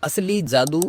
असली जादू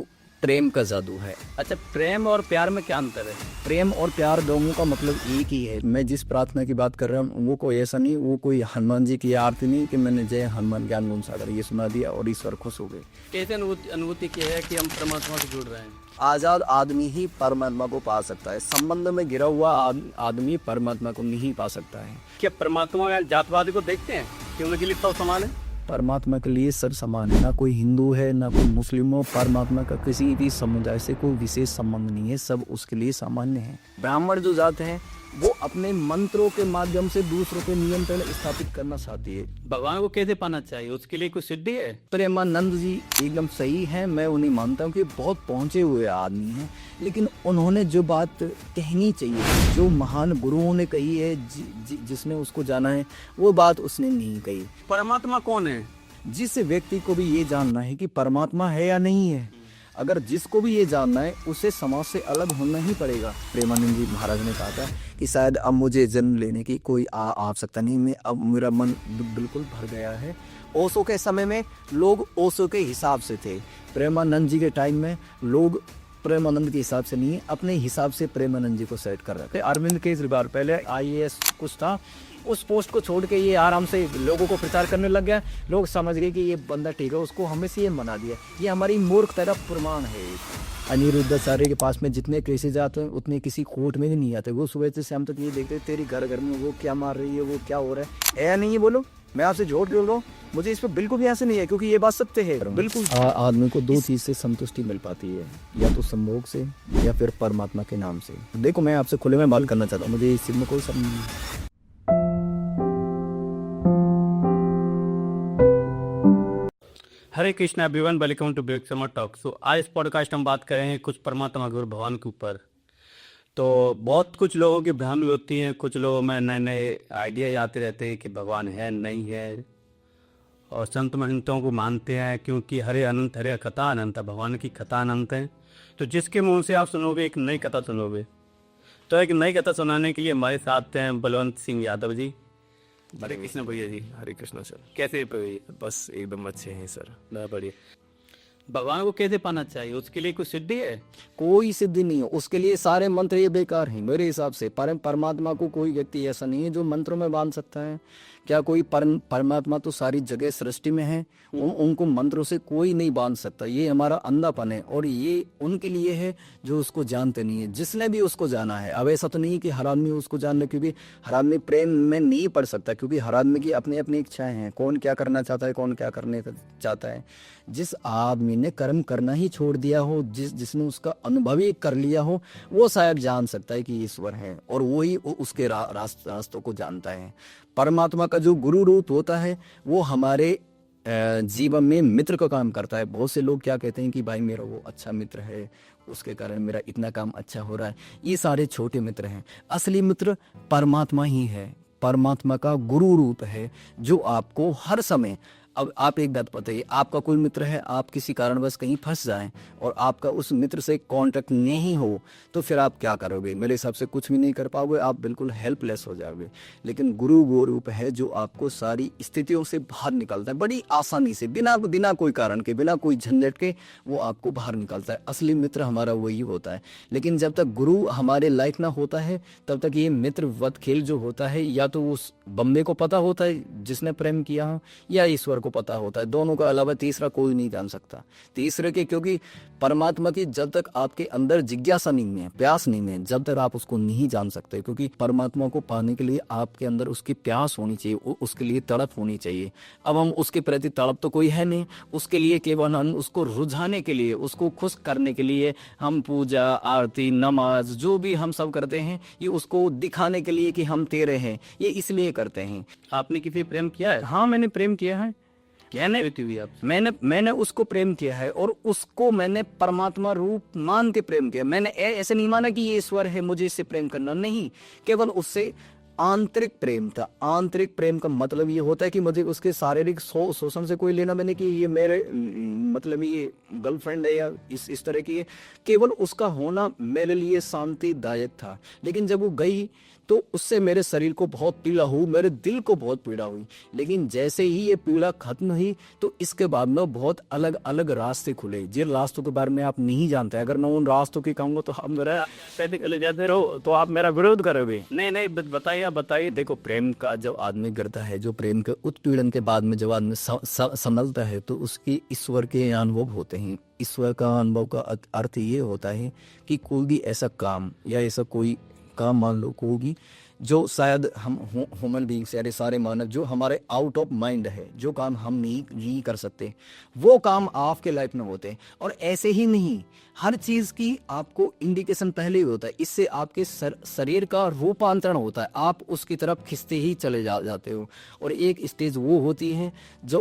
प्रेम का जादू है। अच्छा, प्रेम और प्यार में क्या अंतर है? प्रेम और प्यार दोनों का मतलब एक ही है। मैं जिस प्रार्थना की बात कर रहा हूँ वो कोई ऐसा नहीं, वो कोई हनुमान जी की आरती नहीं कि मैंने जय हनुमान ज्ञान गुण सागर ये सुना दिया और ईश्वर खुश हो गए। कैसे अनुभूति की है कि हम परमात्मा से जुड़ रहे हैं? आजाद आदमी ही परमात्मा को पा सकता है। संबंध में गिरा हुआ आदमी परमात्मा को नहीं पा सकता है। क्या परमात्मा या जातवाद को देखते हैं कि उनके लिए सब समान है? परमात्मा के लिए सब समान है, ना कोई हिंदू है ना कोई मुस्लिम हो। परमात्मा का किसी भी समुदाय से कोई विशेष संबंध नहीं है, सब उसके लिए सामान्य है। ब्राह्मण जो जात है वो अपने मंत्रों के माध्यम से दूसरों पे नियंत्रण स्थापित करना चाहती है। भगवान को कैसे पाना चाहिए, उसके लिए कोई सिद्धि है? प्रेमानंद जी एकदम सही है, मैं उन्हें मानता हूँ कि बहुत पहुँचे हुए आदमी हैं, लेकिन उन्होंने जो बात कहनी चाहिए, जो महान गुरुओं ने कही है, जिसने उसको जाना है, वो बात उसने नहीं कही। परमात्मा कौन है? जिस व्यक्ति को भी ये जानना है कि परमात्मा है या नहीं है, अगर जिसको भी ये जानना है उसे समाज से अलग होना ही पड़ेगा। प्रेमानंद जी महाराज ने कहा था कि शायद अब मुझे जन्म लेने की कोई आवश्यकता नहीं, मैं अब मेरा मन बिल्कुल भर गया है। ओशो के समय में लोग ओशो के हिसाब से थे, प्रेमानंद जी के टाइम में लोग प्रेमानंद के हिसाब से नहीं, अपने हिसाब से प्रेमानंद जी को सेट कर रहे थे। अरविंद केजरीवाल पहले IAS कुछ था, उस पोस्ट को छोड़ के ये आराम से लोगों को प्रचार करने लग गया। लोग समझ गए कि ये बंदा ठीक है, उसको हमें से ये मना दिया। ये हमारी मूर्ख तरफ प्रमाण है। अनिरुद्धाचार्य के पास में जितने केसेज आते हैं उतने किसी कोर्ट में नहीं आते। वो सुबह से शाम तक ये देखते तेरी घर घर में वो क्या मार रही है, वो क्या हो रहा है। नहीं है, बोलो मैं आपसे झूठ बोल रहा हूँ, मुझे इस पर बिल्कुल भी ऐसे नहीं है, क्योंकि ये बात सत्य है। बिल्कुल आदमी को दो चीज से संतुष्टि मिल पाती है, या तो संभोग से या फिर परमात्मा के नाम से। देखो मैं आपसे खुले में बात करना चाहता हूँ, मुझे इस चीज में कोई समझ नहीं। Hare Krishna everyone, welcome to break summer talk. सो आज इस पॉडकास्ट हम बात कर रहे हैं कुछ परमात्मा गुरु भगवान के ऊपर। तो बहुत कुछ लोगों की भ्रांति होती है, कुछ लोगों में नए नए आइडिया आते रहते हैं कि भगवान है नहीं है, और संत महंतों को मानते हैं क्योंकि हरे अनंत हरे कथा अनंत है, भगवान की कथा अनंत है। तो जिसके मुंह से आप सुनोगे एक नई कथा सुनोगे। तो एक नई कथा सुनाने के लिए हमारे साथ हैं बलवंत सिंह यादव जी। हरे कृष्ण भैया जी। हरे कृष्णा सर। कैसे भैया? बस एकदम अच्छे हैं सर। बहुत बढ़िया। भगवान को कैसे पाना चाहिए, उसके लिए कुछ सिद्धि है? कोई सिद्धि नहीं है, उसके लिए सारे मंत्र ये बेकार हैं मेरे हिसाब से। परमात्मा को कोई व्यक्ति ऐसा नहीं है जो मंत्रों में बांध सकता है। क्या कोई परमात्मा तो सारी जगह सृष्टि में है, उनको मंत्रों से कोई नहीं बांध सकता। ये हमारा अंधापन है, और ये उनके लिए है जो उसको जानते नहीं है। जिसने भी उसको जाना है, अब ऐसा तो नहीं कि हर आदमी उसको जान ले, क्योंकि हर आदमी प्रेम में नहीं पड़ सकता, क्योंकि हर आदमी की अपनी अपनी इच्छाएं हैं। कौन क्या करना चाहता है, कौन क्या करने चाहता है। जिस आदमी ने कर्म करना ही छोड़ दिया हो, जिसने उसका अनुभव ही कर लिया हो, वो शायद जान सकता है कि ईश्वर है, और वो ही उसके रास्तों को जानता है। परमात्मा का जो गुरु रूप होता है वो हमारे जीवन में मित्र का काम करता है। बहुत से लोग क्या कहते हैं कि भाई मेरा वो अच्छा मित्र है, उसके कारण मेरा इतना काम अच्छा हो रहा है। ये सारे छोटे मित्र हैं, असली मित्र परमात्मा ही है। परमात्मा का गुरु रूप है जो आपको हर समय, अब आप एक बात बताइए, आपका कोई मित्र है, आप किसी कारणवश कहीं फंस जाएं और आपका उस मित्र से कांटेक्ट नहीं हो, तो फिर आप क्या करोगे? मेरे हिसाब से कुछ भी नहीं कर पाओगे, आप बिल्कुल हेल्पलेस हो जाओगे। लेकिन गुरु वो रूप है जो आपको सारी स्थितियों से बाहर निकालता है, बड़ी आसानी से, बिना कोई कारण के, बिना कोई झंझट के वो आपको बाहर निकालता है। असली मित्र हमारा वही होता है। लेकिन जब तक गुरु हमारे लाइफ ना होता है तब तक ये मित्र वत खेल जो होता है, या तो उस बम्बे को पता होता है जिसने प्रेम किया हो, या ईश्वर को पता होता है। दोनों का अलावा तीसरा कोई नहीं जान सकता। तीसरे के, क्योंकि परमात्मा की जब तक आपके अंदर जिज्ञासा नहीं है, प्यास नहीं है, जब तक आप उसको नहीं जान सकते। क्योंकि परमात्मा को पाने के लिए आपके अंदर उसकी प्यास होनी चाहिए, उसके लिए तड़प होनी चाहिए। अब हम उसके प्रति तड़प तो कोई है नहीं, उसके लिए केवल हम उसको रुझाने के लिए, उसको खुश करने के लिए हम पूजा आरती नमाज जो भी हम सब करते हैं, ये उसको दिखाने के लिए कि हम तेरे हैं, ये इसलिए करते हैं। आपने किसी प्रेम किया है? हाँ, मैंने प्रेम किया है। मैंने उसको प्रेम किया है, और उसको मैंने परमात्मा रूप मान के प्रेम किया। मैंने ऐसे नहीं माना कि ये ईश्वर है मुझे इससे प्रेम करना, नहीं, केवल उससे आंतरिक प्रेम था। आंतरिक प्रेम का मतलब ये होता है कि मुझे उसके शारीरिक शोषण से कोई लेना मैंने कि ये मेरे मतलब ये गर्लफ्रेंड है या इस तरह की है। केवल उसका होना मेरे लिए शांतिदायक था। लेकिन जब वो गई तो उससे मेरे शरीर को बहुत पीड़ा हुई, मेरे दिल को बहुत पीड़ा हुई। लेकिन जैसे ही ये पीड़ा खत्म हुई तो इसके बाद में बहुत अलग अलग रास्ते खुले, जिन रास्तों के बारे में आप नहीं जानते। अगर मैं उन रास्तों की कहूँगा तो हम मेरा ले जाते रहो तो आप मेरा विरोध करोगे। नहीं नहीं बताइए आप बताइए। देखो, प्रेम का जब आदमी करता है, जो प्रेम के उत्पीड़न के बाद में जब आदमी संभलता है तो उसकी ईश्वर के अनुभव होते हैं। ईश्वर का अनुभव का अर्थ ये होता है कि कोई भी ऐसा काम या ऐसा कोई काम मान लो होगी जो शायद हम ह्यूमन बींग्स यानी सारे मानव जो हमारे आउट ऑफ माइंड है, जो काम हम नहीं कर सकते, वो काम आपके लाइफ में होते हैं। और ऐसे ही नहीं, हर चीज़ की आपको इंडिकेशन पहले ही होता है। इससे आपके शरीर का रूपांतरण होता है, आप उसकी तरफ खिंचते ही चले जाते हो। और एक स्टेज वो होती है जो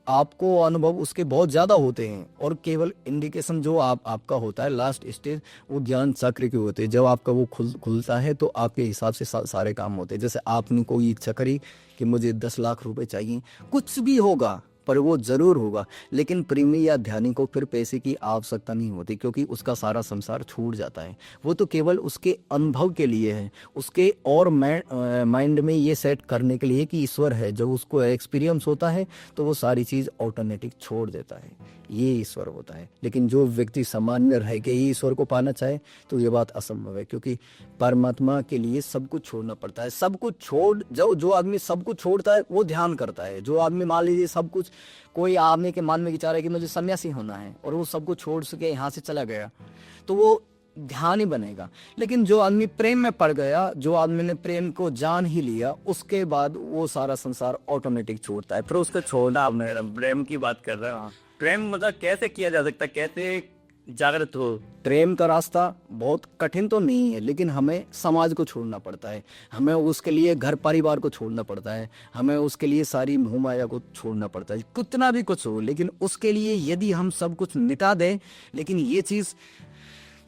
आपको अनुभव उसके बहुत ज़्यादा होते हैं और केवल इंडिकेशन जो आपका होता है लास्ट स्टेज, वो ज्ञान चक्र के होते हैं। जब आपका वो खुलता है तो आपके हिसाब से सारे काम होते हैं। जैसे आपने कोई इच्छा करी कि मुझे 10 लाख रुपए चाहिए, कुछ भी होगा पर वो जरूर होगा। लेकिन प्रेमी या ध्यानी को फिर पैसे की आवश्यकता नहीं होती, क्योंकि उसका सारा संसार छूट जाता है। वो तो केवल उसके अनुभव के लिए है, उसके और माइंड में ये सेट करने के लिए कि ईश्वर है। जब उसको एक्सपीरियंस होता है तो वो सारी चीज़ ऑटोमेटिक छोड़ देता है, ये ईश्वर होता है। लेकिन जो व्यक्ति सामान्य रह के ही ईश्वर को पाना चाहे तो ये बात असंभव है, क्योंकि परमात्मा के लिए सब कुछ छोड़ना पड़ता है। सब कुछ छोड़ जो आदमी सब कुछ छोड़ता है वो ध्यान करता है। जो आदमी मान लीजिए सब कुछ, कोई आदमी के मन में विचार है कि मुझे सन्यासी होना है और वो सब कुछ छोड़ सके यहाँ से चला गया तो वो ध्यान ही बनेगा। लेकिन जो आदमी प्रेम में पड़ गया, जो आदमी ने प्रेम को जान ही लिया, उसके बाद वो सारा संसार ऑटोमेटिक छोड़ता है। फिर उसको छोड़ना, प्रेम की बात कर रहे हो। प्रेम मतलब कैसे किया जा सकता है, कैसे जागृत हो? प्रेम का रास्ता बहुत कठिन तो नहीं है, लेकिन हमें समाज को छोड़ना पड़ता है, हमें उसके लिए घर परिवार को छोड़ना पड़ता है, हमें उसके लिए सारी मोह माया को छोड़ना पड़ता है। कितना भी कुछ हो, लेकिन उसके लिए यदि हम सब कुछ मिटा दें, लेकिन ये चीज़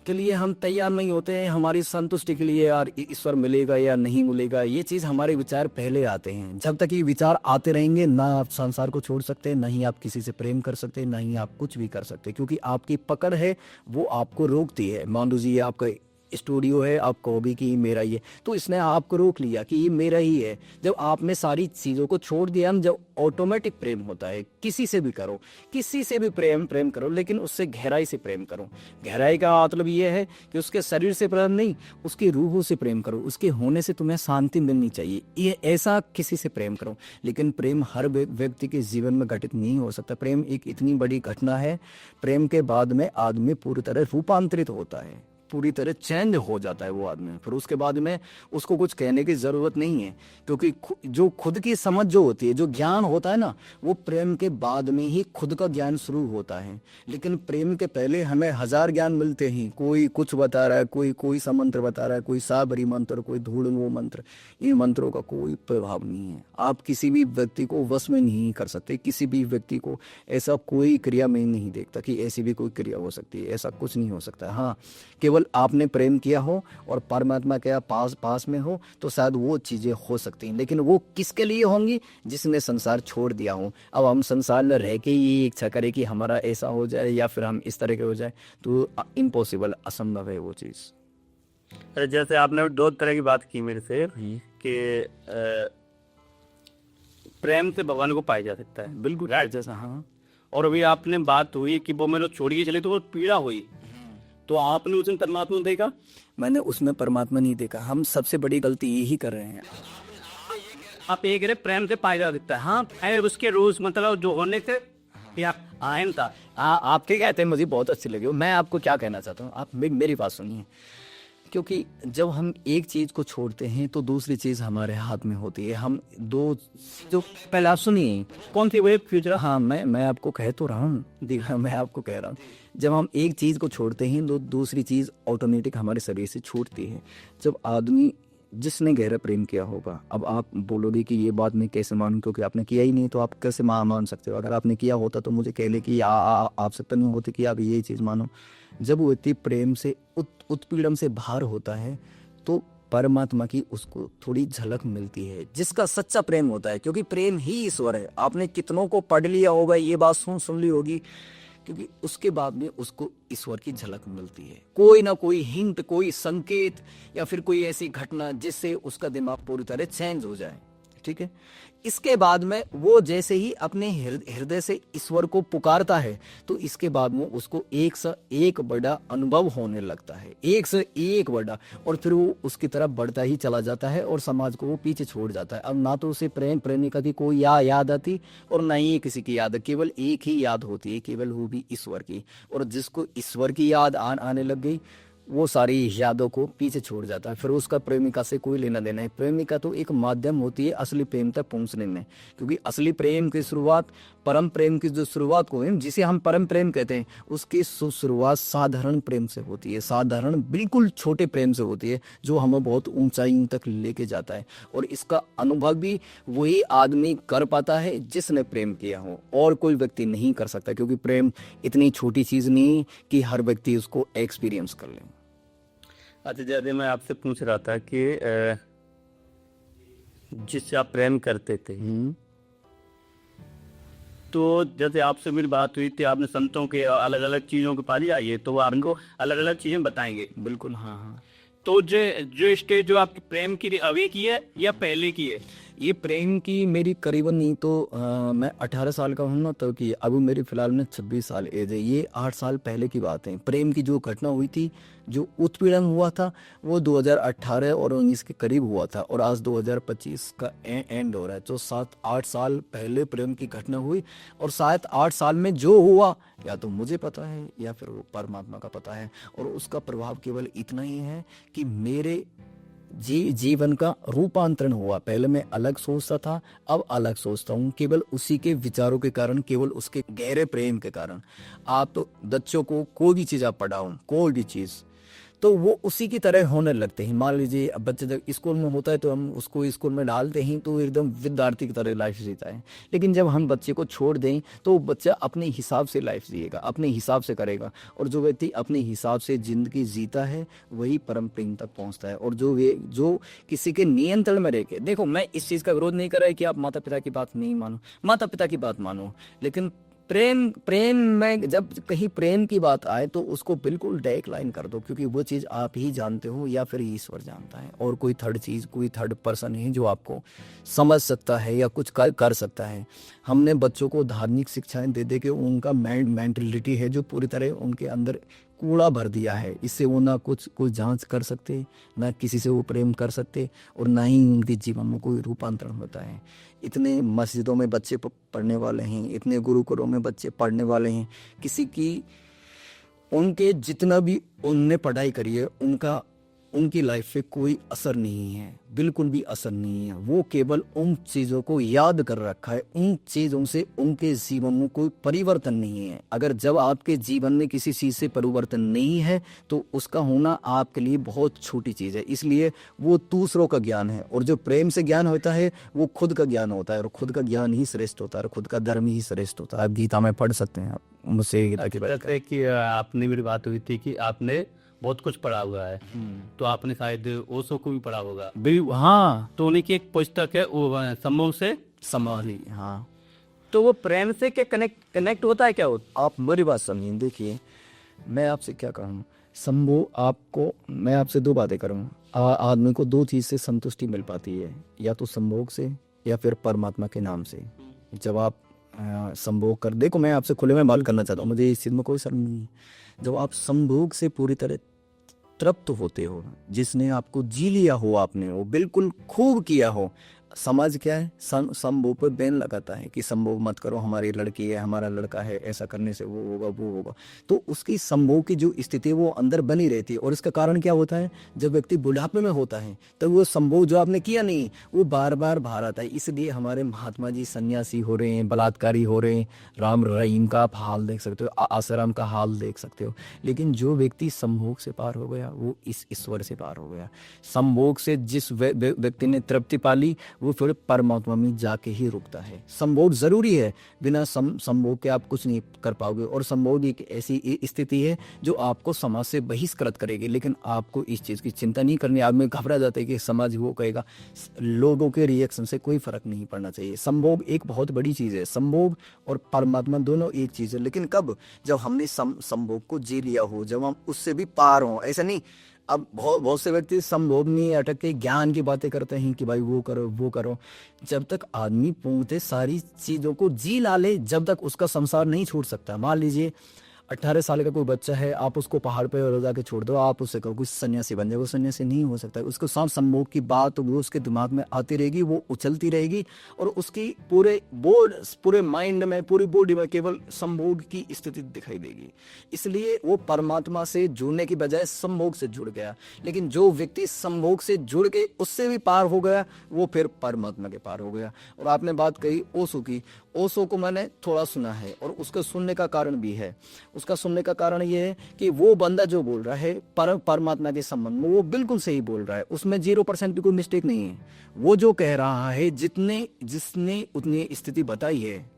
के लिए हम तैयार नहीं होते हैं, हमारी संतुष्टि के लिए यार ईश्वर मिलेगा या नहीं मिलेगा, ये चीज़ हमारे विचार पहले आते हैं। जब तक ये विचार आते रहेंगे, ना आप संसार को छोड़ सकते, ना ही आप किसी से प्रेम कर सकते, ना ही आप कुछ भी कर सकते, क्योंकि आपकी पकड़ है वो आपको रोकती है। मान लीजिए आपका स्टूडियो है, आप कहोगे कि मेरा ही है, तो इसने आपको रोक लिया कि ये मेरा ही है। जब आपने सारी चीज़ों को छोड़ दिया, जब ऑटोमेटिक प्रेम होता है। किसी से भी करो, किसी से भी प्रेम करो, लेकिन उससे गहराई से प्रेम करो। गहराई का मतलब ये है कि उसके शरीर से प्रेम नहीं, उसकी रूह से प्रेम करो। उसके होने से तुम्हें शांति मिलनी चाहिए, ये ऐसा किसी से प्रेम करो। लेकिन प्रेम हर व्यक्ति के जीवन में घटित नहीं हो सकता। प्रेम एक इतनी बड़ी घटना है, प्रेम के बाद में आदमी पूरी तरह रूपांतरित होता है, पूरी तरह चेंज हो जाता है वो आदमी। फिर उसके बाद में उसको कुछ कहने की ज़रूरत नहीं है, क्योंकि जो खुद की समझ जो होती है, जो ज्ञान होता है ना, वो प्रेम के बाद में ही खुद का ज्ञान शुरू होता है। लेकिन प्रेम के पहले हमें 1000 ज्ञान मिलते हैं। कोई कुछ बता रहा है, कोई सा मंत्र बता रहा है, कोई साबरी मंत्र, कोई धूल वो मंत्र। ये मंत्रों का कोई प्रभाव नहीं है। आप किसी भी व्यक्ति को वश में नहीं कर सकते, किसी भी व्यक्ति को ऐसा कोई क्रिया में नहीं देखता कि ऐसी भी कोई क्रिया हो सकती है। ऐसा कुछ नहीं हो सकता। हाँ, केवल आपने प्रेम किया हो और परमात्मा के पास में हो तो शायद वो चीजें हो सकती हैं, लेकिन वो किसके लिए होंगी? जिसने संसार छोड़ दिया हो। अब हम संसार में रह के ही इच्छा करें कि हमारा ऐसा हो जाए या फिर हम इस तरह के हो जाए, तो इम्पॉसिबल, असंभव है वो चीज। अरे जैसे आपने 2 तरह की बात की मेरे से कि प्रेम से भगवान को पाया जा सकता है। बिल्कुल जैसा। हाँ, और अभी आपने बात हुई कि वो मेरे छोड़ के चले तो वो पीड़ा हुई, तो आपने उसमें परमात्मा देखा? मैंने उसमें परमात्मा नहीं देखा। हम सबसे बड़ी गलती यही कर रहे हैं। आप एक रहे प्रेम से पाया जा सकता है। हाँ, उसके रूल्स मतलब जो होने से या आयन था। आपके कहते हैं मुझे बहुत अच्छे लगे। मैं आपको क्या कहना चाहता हूँ, आप मेरी बात सुनिए। क्योंकि जब हम एक चीज़ को छोड़ते हैं तो दूसरी चीज़ हमारे हाथ में होती है। हम दो जो पहले आप सुनिए, कौन सी वे फ्यूचर? हाँ, मैं आपको कह तो रहा हूँ, मैं आपको कह रहा हूँ। जब हम एक चीज़ को छोड़ते हैं तो दूसरी चीज़ ऑटोमेटिक हमारे शरीर से छूटती है। जब आदमी जिसने गहरा प्रेम किया होगा, अब आप बोलोगे कि ये बात मैं कैसे मानूं, क्योंकि आपने किया ही नहीं, तो आप कैसे मान सकते हो? अगर आपने किया होता तो मुझे कह ले कि आवश्यकता नहीं होती कि आप यही चीज़ मानो। जब वो व्यक्ति प्रेम से उत्पीड़न से बाहर होता है तो परमात्मा की उसको थोड़ी झलक मिलती है, जिसका सच्चा प्रेम होता है, क्योंकि प्रेम ही ईश्वर है। आपने कितनों को पढ़ लिया होगा, ये बात सुन ली होगी, क्योंकि उसके बाद में उसको ईश्वर की झलक मिलती है, कोई ना कोई हिंट, कोई संकेत या फिर कोई ऐसी घटना जिससे उसका दिमाग पूरी तरह चेंज हो जाए। ठीक है, इसके बाद में वो जैसे ही अपने हृदय से ईश्वर को पुकारता है, तो इसके बाद में उसको एक से एक बड़ा अनुभव होने लगता है, एक से एक बड़ा, और फिर वो उसकी तरफ बढ़ता ही चला जाता है और समाज को वो पीछे छोड़ जाता है। अब ना तो उसे प्रेम प्रेमिका की कोई याद आती और ना ही किसी की याद, केवल एक ही याद होती है, केवल वो भी ईश्वर की। और जिसको ईश्वर की याद आने लग गई, वो सारी यादों को पीछे छोड़ जाता है, फिर उसका प्रेमिका से कोई लेना देना है। प्रेमिका तो एक माध्यम होती है असली प्रेम तक पहुंचने में, क्योंकि असली प्रेम की शुरुआत, परम प्रेम की जो शुरुआत को है, जिसे हम परम प्रेम कहते हैं, उसकी शुरुआत साधारण प्रेम से होती है, साधारण बिल्कुल छोटे प्रेम से होती है, जो हमें बहुत ऊंचाइयों तक लेके जाता है। और इसका अनुभव भी वही आदमी कर पाता है जिसने प्रेम किया हो, और कोई व्यक्ति नहीं कर सकता, क्योंकि प्रेम इतनी छोटी चीज नहीं कि हर व्यक्ति उसको एक्सपीरियंस कर ले। अच्छा, जैसे मैं आपसे पूछ रहा था कि जिससे आप प्रेम करते थे, तो जैसे आपसे मेरी बात हुई थी, आपने संतों के अलग अलग चीजों के पास आइए, तो वो आपको अलग अलग चीजें बताएंगे। बिल्कुल, हाँ हाँ। तो जो स्टेज जो आपकी प्रेम की अभी की है या पहले की है? ये प्रेम की मेरी करीबन नहीं तो मैं 18 साल का हूँ ना, तो कि अभी मेरी फिलहाल में 26 साल एज है। ये 8 साल पहले की बात है। प्रेम की जो घटना हुई थी, जो उत्पीड़न हुआ था, वो 2018 और 19 के करीब हुआ था, और आज 2025 का एंड हो रहा है। तो 7-8 साल पहले प्रेम की घटना हुई, और शायद 8 साल में जो हुआ, या तो मुझे पता है या फिर वो परमात्मा का पता है, और उसका प्रभाव केवल इतना ही है कि मेरे जीवन का रूपांतरण हुआ। पहले मैं अलग सोचता था, अब अलग सोचता हूँ, केवल उसी के विचारों के कारण, केवल उसके गहरे प्रेम के कारण। आप तो बच्चों को कोई भी चीज़ आप पढ़ाओ, कोई भी चीज़, तो वो उसी की तरह होने लगते हैं। मान लीजिए अब बच्चे जब स्कूल में होता है, तो हम उसको स्कूल में डालते हैं, तो एकदम विद्यार्थी की तरह लाइफ जीता है। लेकिन जब हम बच्चे को छोड़ दें, तो बच्चा अपने हिसाब से लाइफ जिएगा, अपने हिसाब से करेगा, और जो व्यक्ति अपने हिसाब से जिंदगी जीता है, वही परम प्रेम तक पहुंचता है। और जो किसी के नियंत्रण में रह के, देखो, मैं इस चीज़ का विरोध नहीं कर रहा है कि आप माता पिता की बात नहीं मानो, माता पिता की बात मानो, लेकिन प्रेम में जब कहीं प्रेम की बात आए, तो उसको बिल्कुल डेक्लाइन कर दो, क्योंकि वो चीज़ आप ही जानते हो या फिर ईश्वर जानता है, और कोई थर्ड चीज़, कोई थर्ड पर्सन है जो आपको समझ सकता है या कुछ कर सकता है। हमने बच्चों को धार्मिक शिक्षाएं दे दे के उनका मेंटलिटी है जो पूरी तरह उनके अंदर कूड़ा भर दिया है। इससे वो ना कुछ जांच कर सकते, ना किसी से वो प्रेम कर सकते, और ना ही उनके जीवन में कोई रूपांतरण होता है। इतने मस्जिदों में बच्चे पढ़ने वाले हैं, इतने गुरुकुलों में बच्चे पढ़ने वाले हैं, किसी की उनके जितना भी उनने पढ़ाई करी है, उनकी लाइफ पे कोई असर नहीं है, बिल्कुल भी असर नहीं है। वो केवल उन चीज़ों को याद कर रखा है, उन चीज़ों से उनके जीवन में कोई परिवर्तन नहीं है। अगर जब आपके जीवन में किसी चीज़ से परिवर्तन नहीं है, तो उसका होना आपके लिए बहुत छोटी चीज़ है। इसलिए वो दूसरों का ज्ञान है, और जो प्रेम से ज्ञान होता है, वो खुद का ज्ञान होता है, और खुद का ज्ञान ही श्रेष्ठ होता है, और खुद का धर्म ही श्रेष्ठ होता है। आप गीता में पढ़ सकते हैं, आप मुझसे गीता की बात जैसे कि आपने मेरी बात हुई थी कि आपने बहुत कुछ पढ़ा हुआ है, तो आपने शायद ओशो को भी पढ़ा होगा। हाँ, तो उन्हीं की एक पुस्तक है, वो सम्मोह से समाधि। हाँ, तो वो प्रेम से क्या कनेक्ट होता है, क्या होता? आप मेरी बात समझिए। देखिए, मैं आपसे क्या कहूँ, मैं आपसे 2 बातें करूँ। आदमी को 2 चीज़ से संतुष्टि मिल पाती है, या तो संभोग से या फिर परमात्मा के नाम से। जब आप संभोग कर, देखो, मैं आपसे खुले में बात करना चाहता हूँ, मुझे इस चीज़ में कोई शर्म नहीं है। जब आप संभोग से पूरी तरह तृप्त होते हो, जिसने आपको जी लिया हो, आपने वो बिल्कुल खूब किया हो, समाज क्या है, संभोग पर बैन लगाता है कि संभोग मत करो, हमारी लड़की है, हमारा लड़का है, ऐसा करने से वो होगा, वो होगा। तो उसकी संभोग की जो स्थिति वो अंदर बनी रहती है, और इसका कारण क्या होता है, जब व्यक्ति बुढ़ापे में होता है, तो वो संभोग जो आपने किया नहीं, वो बार बार बाहर आता है। इसलिए हमारे महात्मा जी सन्यासी हो रहे हैं, बलात्कारी हो रहे हैं, राम रहीम का आप हाल देख सकते हो, आसाराम का हाल देख सकते हो। लेकिन जो व्यक्ति संभोग से पार हो गया, वो इस ईश्वर से पार हो गया। संभोग से जिस व्यक्ति ने तृप्ति पाली, वो फिर परमात्मा में जाके ही रुकता है। संभोग जरूरी है, बिना संभोग के आप कुछ नहीं कर पाओगे। और संभोग एक ऐसी स्थिति है जो आपको समाज से बहिष्कृत करेगी, लेकिन आपको इस चीज़ की चिंता नहीं करनी। आदमी घबरा जाता है कि समाज वो कहेगा, लोगों के रिएक्शन से कोई फर्क नहीं पड़ना चाहिए। संभोग एक बहुत बड़ी चीज़ है, संभोग और परमात्मा दोनों एक चीज़ है, लेकिन कब? जब हमने संभोग को जी लिया हो, जब हम उससे भी पार हों। ऐसा नहीं, अब बहुत से व्यक्ति संभोग में अटक के ज्ञान की बातें करते हैं कि भाई वो करो वो करो। जब तक आदमी पूर्णतः सारी चीज़ों को जी ला ले, जब तक उसका संसार नहीं छूट सकता। मान लीजिए 18 साल का कोई बच्चा है, आप उसको पहाड़ पे रोजा के छोड़ दो, आप उससे कहो कुछ सन्यासी बन जाए, वो सन्यासी नहीं हो सकता। उसको साथ संभोग की बात वो उसके दिमाग में आती रहेगी, वो उछलती रहेगी, और उसकी पूरे माइंड में, पूरी बॉडी में केवल संभोग की स्थिति दिखाई देगी। इसलिए वो परमात्मा से जुड़ने की बजाय संभोग से जुड़ गया। लेकिन जो व्यक्ति संभोग से जुड़ के उससे भी पार हो गया, वो फिर परमात्मा के पार हो गया। और आपने बात कही ओशो की, ओशो को मैंने थोड़ा सुना है, और उसका सुनने का कारण भी है। उसका सुनने का कारण ये है कि वो बंदा जो बोल रहा है परमात्मा के संबंध में, वो बिल्कुल सही बोल रहा है, उसमें 0% भी कोई मिस्टेक नहीं है। वो जो कह रहा है, जिसने उतनी स्थिति बताई है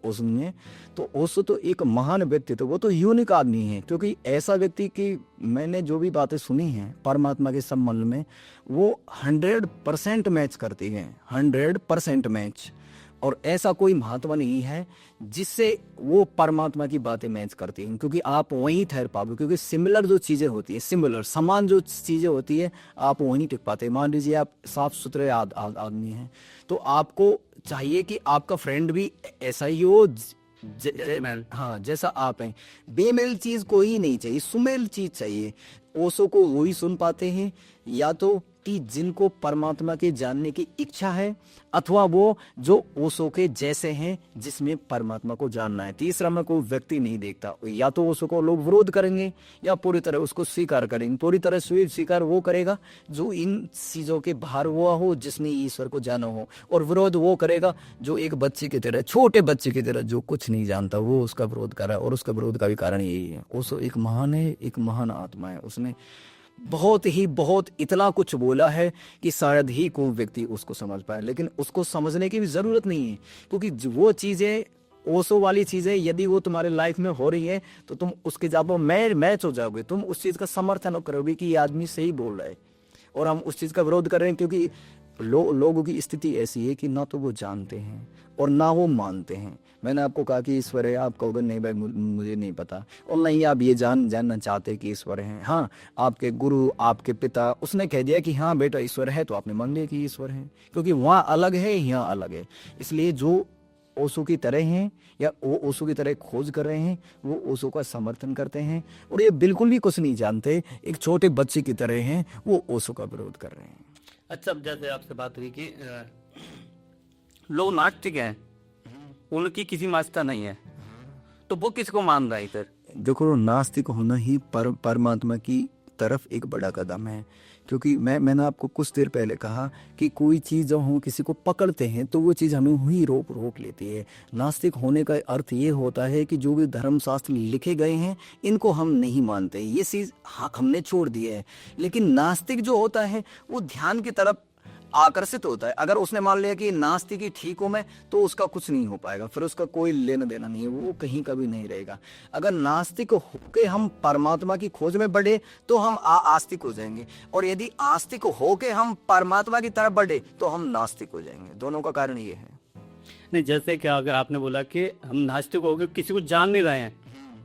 उसने, तो ओशो तो एक महान व्यक्ति, तो वो तो यूनिक आदमी है। क्योंकि ऐसा व्यक्ति की मैंने जो भी बातें सुनी हैं परमात्मा के संबंध में, वो 100% मैच करती हैं, 100% मैच। और ऐसा कोई महात्मा नहीं है जिससे वो परमात्मा की बातें मैच करती हैं, क्योंकि आप वहीं ठहर पाओगे। क्योंकि सिमिलर जो चीज़ें होती है, सिमिलर समान जो चीज़ें होती है, आप वहीं नहीं टिक पाते। मान लीजिए आप साफ सुथरे आदमी हैं, तो आपको चाहिए कि आपका फ्रेंड भी ऐसा ही हो, हाँ, जैसा आप हैं। बेमेल चीज़ कोई नहीं चाहिए, सुमेल चीज़ चाहिए। ओशो को वही सुन पाते हैं या तो कि जिनको परमात्मा के जानने की इच्छा है, अथवा वो जो ओशो के जैसे हैं जिसमें परमात्मा को जानना है। तीसरा में कोई व्यक्ति नहीं देखता। या तो ओशो को लोग विरोध करेंगे या पूरी तरह उसको स्वीकार करेंगे। पूरी तरह स्वीकार वो करेगा जो इन चीज़ों के बाहर हुआ हो, जिसने ईश्वर को जाना हो, और विरोध वो करेगा जो एक बच्चे की तरह, छोटे बच्चे की तरह, जो कुछ नहीं जानता, वो उसका विरोध कर रहा है। और उसका विरोध का भी कारण यही है, ओशो एक महान है, एक महान आत्मा है। उसने बहुत इतना कुछ बोला है कि शायद ही कोई व्यक्ति उसको समझ पाए, लेकिन उसको समझने की भी ज़रूरत नहीं है। क्योंकि वो चीज़ें, ओशो वाली चीज़ें, यदि वो तुम्हारे लाइफ में हो रही है, तो तुम उसके जाबो मैच हो जाओगे। तुम उस चीज़ का समर्थन करोगे कि ये आदमी सही बोल रहा है, और हम उस चीज़ का विरोध कर रहे हैं। क्योंकि लोगों की स्थिति ऐसी है कि ना तो वो जानते हैं और ना वो मानते हैं। मैंने आपको कहा कि ईश्वर है, आप कहोगे नहीं भाई मुझे नहीं पता, और नहीं आप ये जानना चाहते कि ईश्वर है। हाँ, आपके गुरु, आपके पिता, उसने कह दिया कि हाँ बेटा ईश्वर है, तो आपने मान लिया कि ईश्वर है। क्योंकि वहाँ अलग है, यहाँ अलग है। इसलिए जो ओशो की तरह हैं या वो ओशो की तरह खोज कर रहे हैं, वो ओशो का समर्थन करते हैं। और ये बिल्कुल भी कुछ नहीं जानते, एक छोटे बच्चे की तरह हैं, वो ओशो का विरोध कर रहे हैं। अच्छा, अब जैसे आपसे बात हुई कि लोग नास्तिक हैं, उनकी किसी मान्यता नहीं है, तो वो किसको मान रहा है फिर? देखो, नास्तिक होना ही परमात्मा की तरफ एक बड़ा कदम है। क्योंकि मैंने आपको कुछ देर पहले कहा कि कोई चीज़ जब हम किसी को पकड़ते हैं तो वो चीज़ हमें वहीं रोक लेती है। नास्तिक होने का अर्थ ये होता है कि जो भी धर्मशास्त्र लिखे गए हैं इनको हम नहीं मानते, ये चीज़ हमने छोड़ दी है। लेकिन नास्तिक जो होता है वो ध्यान की तरफ आकर्षित होता है। अगर उसने मान लिया कि नास्तिक ही ठीक हूं मैं, तो उसका कुछ नहीं हो पाएगा, फिर उसका कोई लेना देना नहीं है, वो कहीं का भी नहीं रहेगा। अगर नास्तिक होके हम परमात्मा की खोज में बढ़े तो हम आस्तिक हो जाएंगे, और यदि आस्तिक होके हम परमात्मा की तरफ बढ़े तो हम नास्तिक हो जाएंगे। दोनों का कारण ये है। नहीं, जैसे कि अगर आपने बोला कि हम नास्तिक हो गए, किसी को जान नहीं रहे हैं,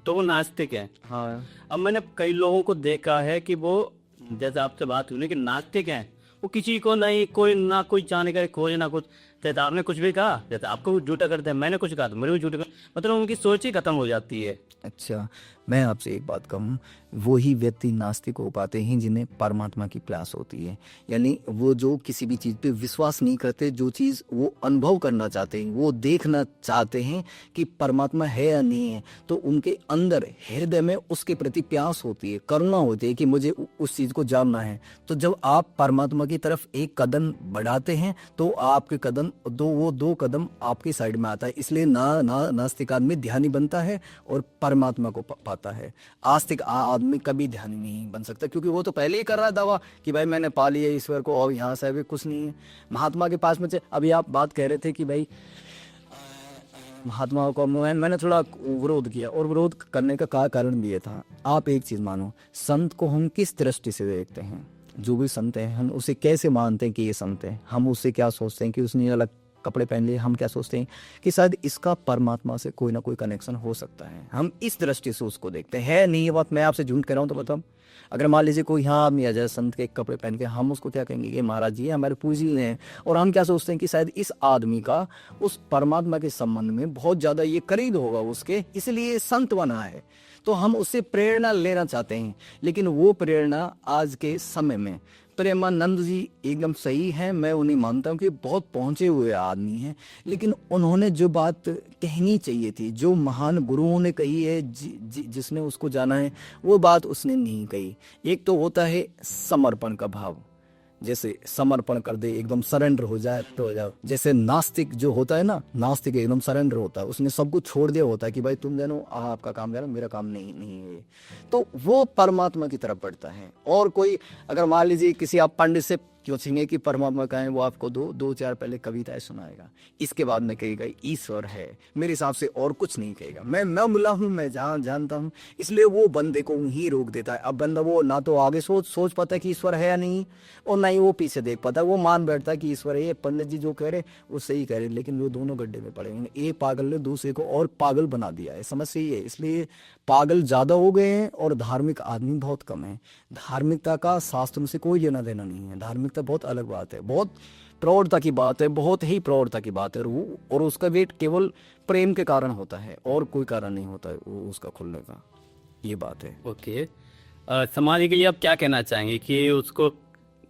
तो वो नास्तिक है। हाँ, अब मैंने कई लोगों को देखा है कि वो, जैसे आपसे बात हुई कि नास्तिक हैं, वो किसी को नहीं, कोई ना कोई जाने का खोज ना कुछ। जैसे आपने कुछ भी कहा, जैसे आपको कुछ झूठा करते हैं, मैंने कुछ कहा तो मेरे भी झूठा, मतलब उनकी सोच ही खत्म हो जाती है। अच्छा, मैं आपसे एक बात कहूँ, वो ही व्यक्ति नास्तिक हो पाते हैं जिन्हें परमात्मा की प्यास होती है। यानी वो जो किसी भी चीज़ पे विश्वास नहीं करते, जो चीज़ वो अनुभव करना चाहते हैं, वो देखना चाहते हैं कि परमात्मा है या नहीं है, तो उनके अंदर हृदय में उसके प्रति प्यास होती है, करुणा होती है कि मुझे उस चीज़ को जानना है। तो जब आप परमात्मा की तरफ एक कदम बढ़ाते हैं तो आपके कदम वो दो कदम आपकी साइड में आता है, इसलिए नास्तिक आदमी ध्यानी बनता है और परमात्मा को पाता है। आस्तिक आदमी कभी ध्यानी नहीं बन सकता, क्योंकि वो तो पहले ही कर रहा है दावा कि भाई मैंने पा लिया ईश्वर को और यहाँ से अभी कुछ नहीं है। महात्मा के पास में अभी आप बात कह रहे थे कि भाई महात्मा को मैंने थोड़ा विरोध किया, और विरोध करने का कारण भी ये था। आप एक चीज मानो, संत को हम किस दृष्टि से देखते हैं? जो भी संत है हम उसे कैसे मानते हैं कि ये संत है? हम उससे क्या सोचते हैं कि उसने अलग कपड़े पहन लिए? हम क्या सोचते हैं कि शायद इसका परमात्मा से कोई ना कोई कनेक्शन हो सकता है। हम इस दृष्टि से उसको देखते हैं। नहीं ये बात मैं आपसे झूठ कह रहा हूँ तो बताओ, अगर मान लीजिए कोई यहाँ आदमी आ जाए संत के कपड़े पहन के, हम उसको क्या कहेंगे कि महाराज जी हमारे पूजनीय हैं, और हम क्या सोचते हैं कि शायद इस आदमी का उस परमात्मा के संबंध में बहुत ज्यादा ये करीब होगा उसके, इसलिए संत बना है, तो हम उससे प्रेरणा लेना चाहते हैं। लेकिन वो प्रेरणा आज के समय में प्रेमानंद जी एकदम सही है, मैं उन्हें मानता हूँ कि बहुत पहुंचे हुए आदमी हैं, लेकिन उन्होंने जो बात कहनी चाहिए थी, जो महान गुरुओं ने कही है, जिसने उसको जाना है, वो बात उसने नहीं कही। एक तो होता है समर्पण का भाव, जैसे समर्पण कर दे, एकदम सरेंडर हो जाए तो हो जाओ। जैसे नास्तिक जो होता है ना, नास्तिक एकदम सरेंडर होता है, उसने सब कुछ छोड़ दिया होता है कि भाई तुम जानो आपका काम जानो, मेरा काम नहीं है। तो वो परमात्मा की तरफ बढ़ता है। और कोई अगर मान लीजिए किसी आप पंडित से पूछेंगे कि परमात्मा का है, वो आपको दो चार पहले कविताएं सुनाएगा, इसके बाद में कहेगा ईश्वर है, मेरे हिसाब से और कुछ नहीं कहेगा। मैं मिला हूँ, मैं जानता हूँ, इसलिए वो बंदे को ही रोक देता है। अब बंदा वो ना तो आगे सोच पाता है कि ईश्वर है या नहीं, और ना ही वो पीछे देख पाता है। वो मान बैठता है कि ईश्वर है, पंडित जी जो कह रहे वो सही कह रहे, लेकिन वो दोनों गड्ढे में पड़े हैं। एक पागल ने दूसरे को और पागल बना दिया है। समस्या ये है, इसलिए पागल ज्यादा हो गए हैं और धार्मिक आदमी बहुत कम है। धार्मिकता का शास्त्र से कोई लेना देना नहीं है। धार्मिकता बहुत अलग बात है, बहुत प्रौढ़ता की बात है, बहुत ही प्रौढ़ता की बात है। और उसका वेट केवल प्रेम के कारण होता है, और कोई कारण नहीं होता है उसका खुलने का। ये बात है। ओके, समाज के लिए आप क्या कहना चाहेंगे कि उसको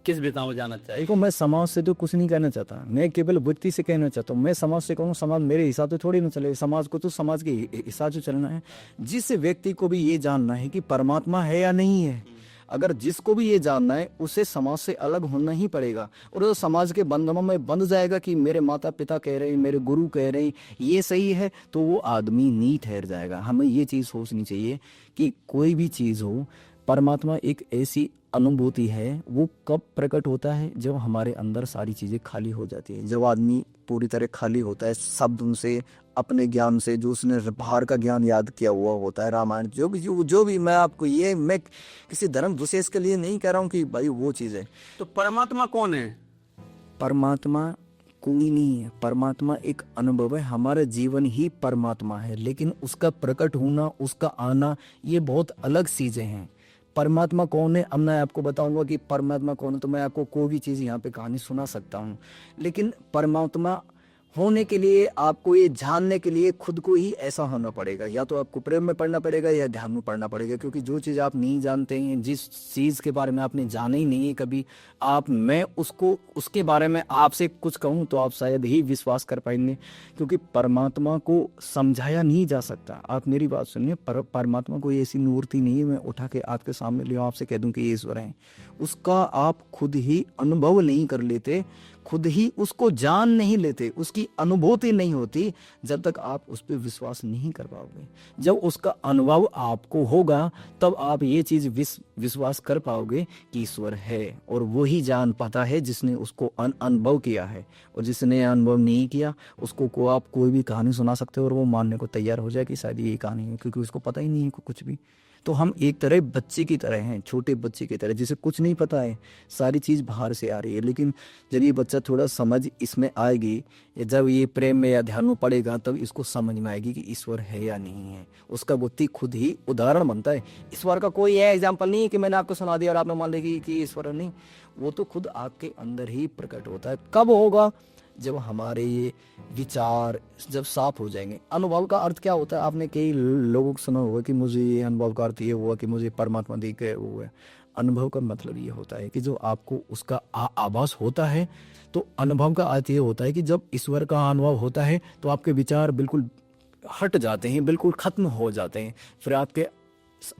किस दिशा में जाना चाहिए? देखो, मैं समाज से तो कुछ नहीं कहना चाहता, मैं केवल व्यक्ति से कहना चाहता हूँ। मैं समाज से कहूँ, समाज मेरे हिसाब से थोड़ी ना चले, समाज को तो समाज के हिसाब से चलना है। जिस व्यक्ति को भी ये जानना है कि परमात्मा है या नहीं है, अगर जिसको भी ये जानना है, उसे समाज से अलग होना ही पड़ेगा, और वो समाज के बंधनों में बंध जाएगा कि मेरे माता पिता कह रहे हैं, मेरे गुरु कह रहे हैं ये सही है, तो वो आदमी नहीं ठहर जाएगा। हमें ये चीज़ सोचनी चाहिए कि कोई भी चीज़ हो, परमात्मा एक ऐसी अनुभूति है, वो कब प्रकट होता है? जब हमारे अंदर सारी चीज़ें खाली हो जाती है, जब आदमी पूरी तरह खाली होता है शब्द से, अपने ज्ञान से, जो उसने बाहर का ज्ञान याद किया हुआ होता है, रामायण जो भी मैं आपको, ये मैं किसी धर्म विशेष के लिए नहीं कह रहा हूँ कि भाई वो चीज़ है। तो परमात्मा कौन है? परमात्मा कोई नहीं है, परमात्मा एक अनुभव है। हमारा जीवन ही परमात्मा है, लेकिन उसका प्रकट होना, उसका आना, ये बहुत अलग चीज़ें हैं। परमात्मा कौन है, अब मैं आपको बताऊंगा कि परमात्मा कौन है, तो मैं आपको कोई भी चीज़ यहाँ पे कहानी सुना सकता हूँ, लेकिन परमात्मा होने के लिए, आपको ये जानने के लिए खुद को ही ऐसा होना पड़ेगा। या तो आपको प्रेम में पढ़ना पड़ेगा या ध्यान में पढ़ना पड़ेगा, क्योंकि जो चीज़ आप नहीं जानते हैं, जिस चीज़ के बारे में आपने जाना ही नहीं है कभी, मैं उसके बारे में आपसे कुछ कहूँ तो आप शायद ही विश्वास कर पाएंगे, क्योंकि परमात्मा को समझाया नहीं जा सकता। आप मेरी बात सुनिए, परमात्मा कोई ऐसी मूर्ति नहीं है मैं उठा के आपके सामने ले आपसे कह दूं कि ये ईश्वर है। उसका आप खुद ही अनुभव नहीं कर लेते, खुद ही उसको जान नहीं लेते, उसकी अनुभूति नहीं होती, जब तक आप उस पर विश्वास नहीं कर पाओगे। जब उसका अनुभव आपको होगा, तब आप ये चीज विश्वास कर पाओगे कि ईश्वर है। और वही जान पाता है जिसने उसको अनुभव किया है, और जिसने अनुभव नहीं किया उसको को आप कोई भी कहानी सुना सकते हो और वो मानने को तैयार हो जाए कि शायद ये कहानी है, क्योंकि उसको पता ही नहीं है कुछ भी। तो हम एक तरह बच्चे की तरह हैं, छोटे बच्चे की तरह, जिसे कुछ नहीं पता है, सारी चीज़ बाहर से आ रही है। लेकिन जब ये बच्चा थोड़ा समझ इसमें आएगी, या जब ये प्रेम में या ध्यान में पड़ेगा, तब इसको समझ में आएगी कि ईश्वर है या नहीं है। उसका बुद्धि खुद ही उदाहरण बनता है। ईश्वर का कोई है एग्जाम्पल नहीं है कि मैंने आपको सुना दिया और आपने मान लिया कि ईश्वर नहीं, वो तो खुद आपके अंदर ही प्रकट होता है। कब होगा? जब हमारे ये विचार जब साफ हो जाएंगे। अनुभव का अर्थ क्या होता है? आपने कई लोगों को सुना होगा कि मुझे ये अनुभव का अर्थ ये हुआ कि मुझे परमात्मा दिख गए, वो है। अनुभव का मतलब ये होता है कि जो आपको उसका आभास होता है, तो अनुभव का अर्थ ये होता है कि जब ईश्वर का अनुभव होता है तो आपके विचार बिल्कुल हट जाते हैं, बिल्कुल खत्म हो जाते हैं। फिर आपके